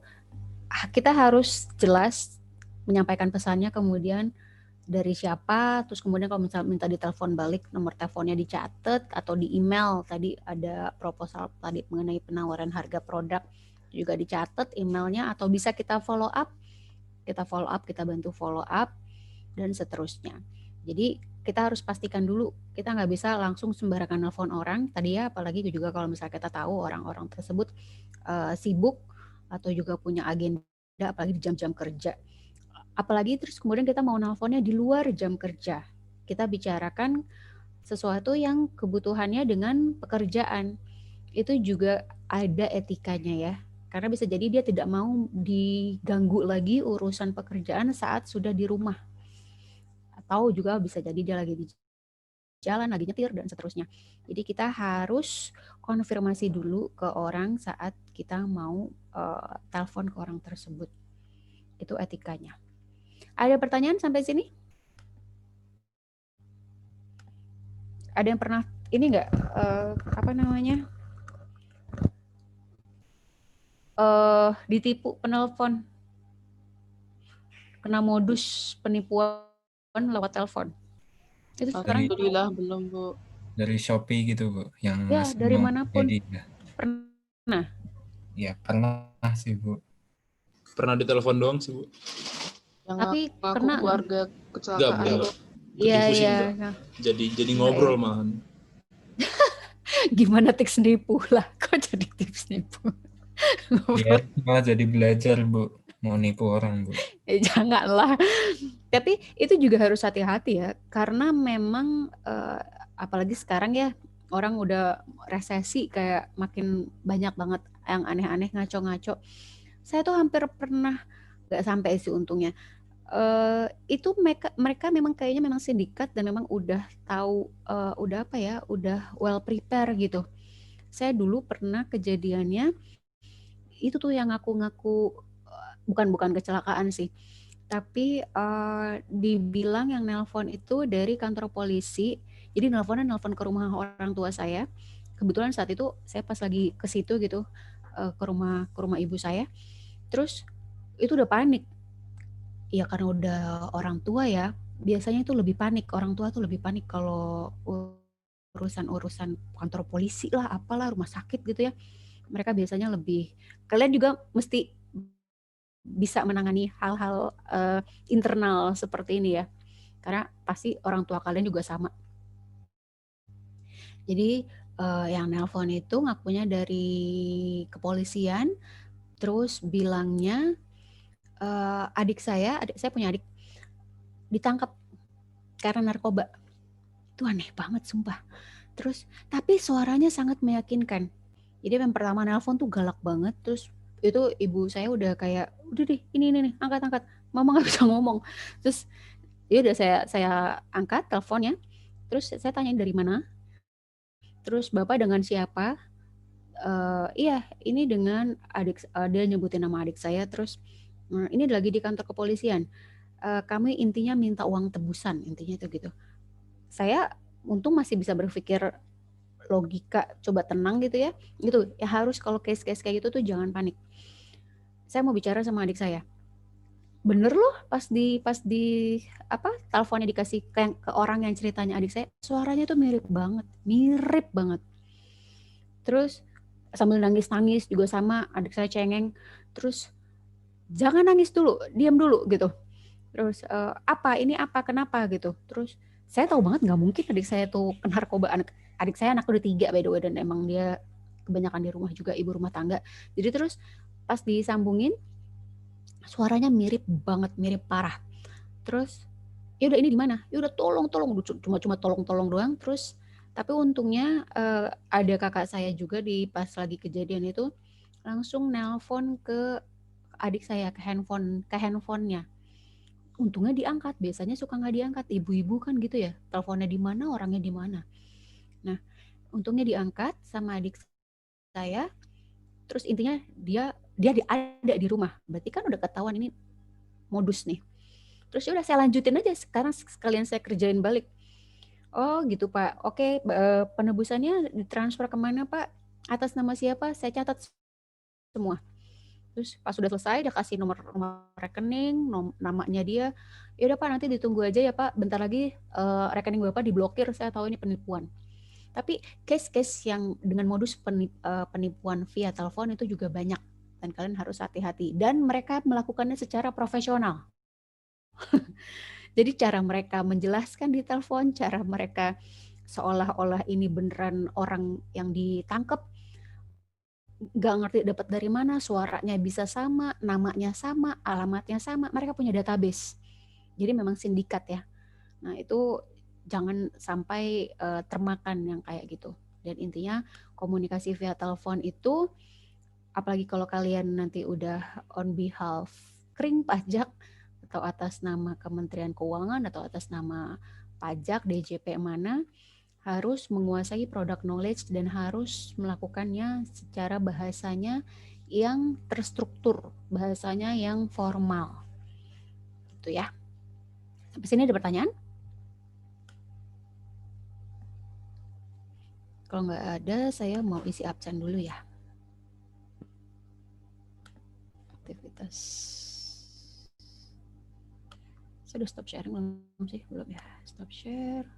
kita harus jelas menyampaikan pesannya, kemudian dari siapa, terus kemudian kalau misalnya minta ditelepon balik, nomor teleponnya dicatat, atau di email, tadi ada proposal tadi mengenai penawaran harga produk, juga dicatat emailnya, atau bisa kita follow up, kita bantu follow up, dan seterusnya. Jadi kita harus pastikan dulu, kita nggak bisa langsung sembarangan nelpon orang. Tadi ya, apalagi juga kalau misalnya kita tahu orang-orang tersebut sibuk atau juga punya agenda, apalagi di jam-jam kerja. Apalagi terus kemudian kita mau nelponnya di luar jam kerja. Kita bicarakan sesuatu yang kebutuhannya dengan pekerjaan. Itu juga ada etikanya ya. Karena bisa jadi dia tidak mau diganggu lagi urusan pekerjaan saat sudah di rumah. Atau juga bisa jadi dia lagi di jalan, lagi nyetir, dan seterusnya. Jadi kita harus konfirmasi dulu ke orang saat kita mau telepon ke orang tersebut. Itu etikanya. Ada pertanyaan sampai sini? Ada yang pernah ini nggak ditipu penelpon, kena modus penipuan lewat telepon? Itu sekarang Alhamdulillah belum, Bu. Dari Shopee gitu, Bu, yang ya Mas dari mau manapun jadi ya. pernah. Ya pernah sih, Bu. Pernah ditelepon doang sih, Bu. Yang Tapi aku kena keluarga kecelakaan. Enggak. Iya Ketipu sih iya. enggak. Jadi ngobrol malahan. Gimana tips nipu lah? Kok jadi tips nipu? Iya, malah jadi belajar, Bu, mau nipu orang, Bu. Janganlah. Tapi itu juga harus hati-hati ya, karena memang apalagi sekarang ya orang udah resesi, kayak makin banyak banget yang aneh-aneh, ngaco-ngaco. Saya tuh hampir pernah, nggak sampai sih untungnya. Itu mereka memang kayaknya memang sindikat dan memang udah tahu, udah well prepare gitu. Saya dulu pernah kejadiannya itu tuh yang ngaku-ngaku bukan kecelakaan sih, tapi dibilang yang nelpon itu dari kantor polisi. Jadi nelpon ke rumah orang tua saya. Kebetulan saat itu saya pas lagi ke situ gitu, ke rumah ibu saya. Terus itu udah panik. Ya karena udah orang tua ya, biasanya itu lebih panik. Orang tua tuh lebih panik kalau urusan kantor polisi lah, apalah, rumah sakit gitu ya. Mereka biasanya lebih, kalian juga mesti bisa menangani hal-hal internal seperti ini ya, karena pasti orang tua kalian juga sama. Jadi yang nelpon itu ngakunya dari kepolisian, terus bilangnya adik saya punya adik ditangkap karena narkoba. Itu aneh banget sumpah. Terus tapi suaranya sangat meyakinkan. Jadi yang pertama nelpon tuh galak banget, terus itu ibu saya udah kayak, udah deh ini nih, angkat, mama nggak bisa ngomong. Terus ya udah saya angkat teleponnya, terus saya tanyain dari mana, terus bapak dengan siapa? Iya ini dengan adik, dia nyebutin nama adik saya, terus ini lagi di kantor kepolisian, kami intinya minta uang tebusan, intinya itu gitu. Saya untung masih bisa berpikir logika, coba tenang gitu ya. Gitu. Ya harus kalau case-case kayak gitu tuh jangan panik. Saya mau bicara sama adik saya. Bener loh pas di teleponnya dikasih ke orang yang ceritanya adik saya, suaranya tuh mirip banget. Terus sambil nangis juga sama, adik saya cengeng. Terus jangan nangis dulu, diam dulu gitu. Terus kenapa gitu. Terus saya tahu banget nggak mungkin adik saya tuh kena narkoba. Adik saya anak udah 3 by the way, dan emang dia kebanyakan di rumah juga, ibu rumah tangga. Jadi terus pas disambungin suaranya mirip banget, mirip parah. Terus ya udah ini di mana? Ya udah tolong cuma tolong doang. Terus tapi untungnya ada kakak saya juga di pas lagi kejadian itu langsung nelpon ke adik saya ke handphonenya. Untungnya diangkat, biasanya suka nggak diangkat, ibu-ibu kan gitu ya, teleponnya di mana, orangnya di mana. Nah, untungnya diangkat sama adik saya, terus intinya dia ada di rumah, berarti kan udah ketahuan ini modus nih. Terus udah saya lanjutin aja, sekarang sekalian saya kerjain balik. Oh gitu Pak, oke, penebusannya ditransfer kemana Pak, atas nama siapa, saya catat semua. Terus pas sudah selesai dia kasih nomor rekening, namanya dia. Ya udah Pak, nanti ditunggu aja ya Pak, bentar lagi rekening Bapak diblokir, saya tahu ini penipuan. Tapi case-case yang dengan modus penipuan via telepon itu juga banyak, dan kalian harus hati-hati, dan mereka melakukannya secara profesional. Jadi cara mereka menjelaskan di telepon, cara mereka seolah-olah ini beneran orang yang ditangkap, nggak ngerti dapat dari mana, suaranya bisa sama, namanya sama, alamatnya sama, mereka punya database. Jadi memang sindikat ya. Nah itu jangan sampai termakan yang kayak gitu. Dan intinya komunikasi via telepon itu, apalagi kalau kalian nanti udah on behalf kering pajak atau atas nama Kementerian Keuangan atau atas nama pajak DJP mana, harus menguasai product knowledge dan harus melakukannya secara bahasanya yang terstruktur, bahasanya yang formal. Gitu ya. Sampai sini ada pertanyaan? Kalau nggak ada, saya mau isi absen dulu ya. Aktivitas. Saya udah stop sharing belum sih? Belum ya. Stop share.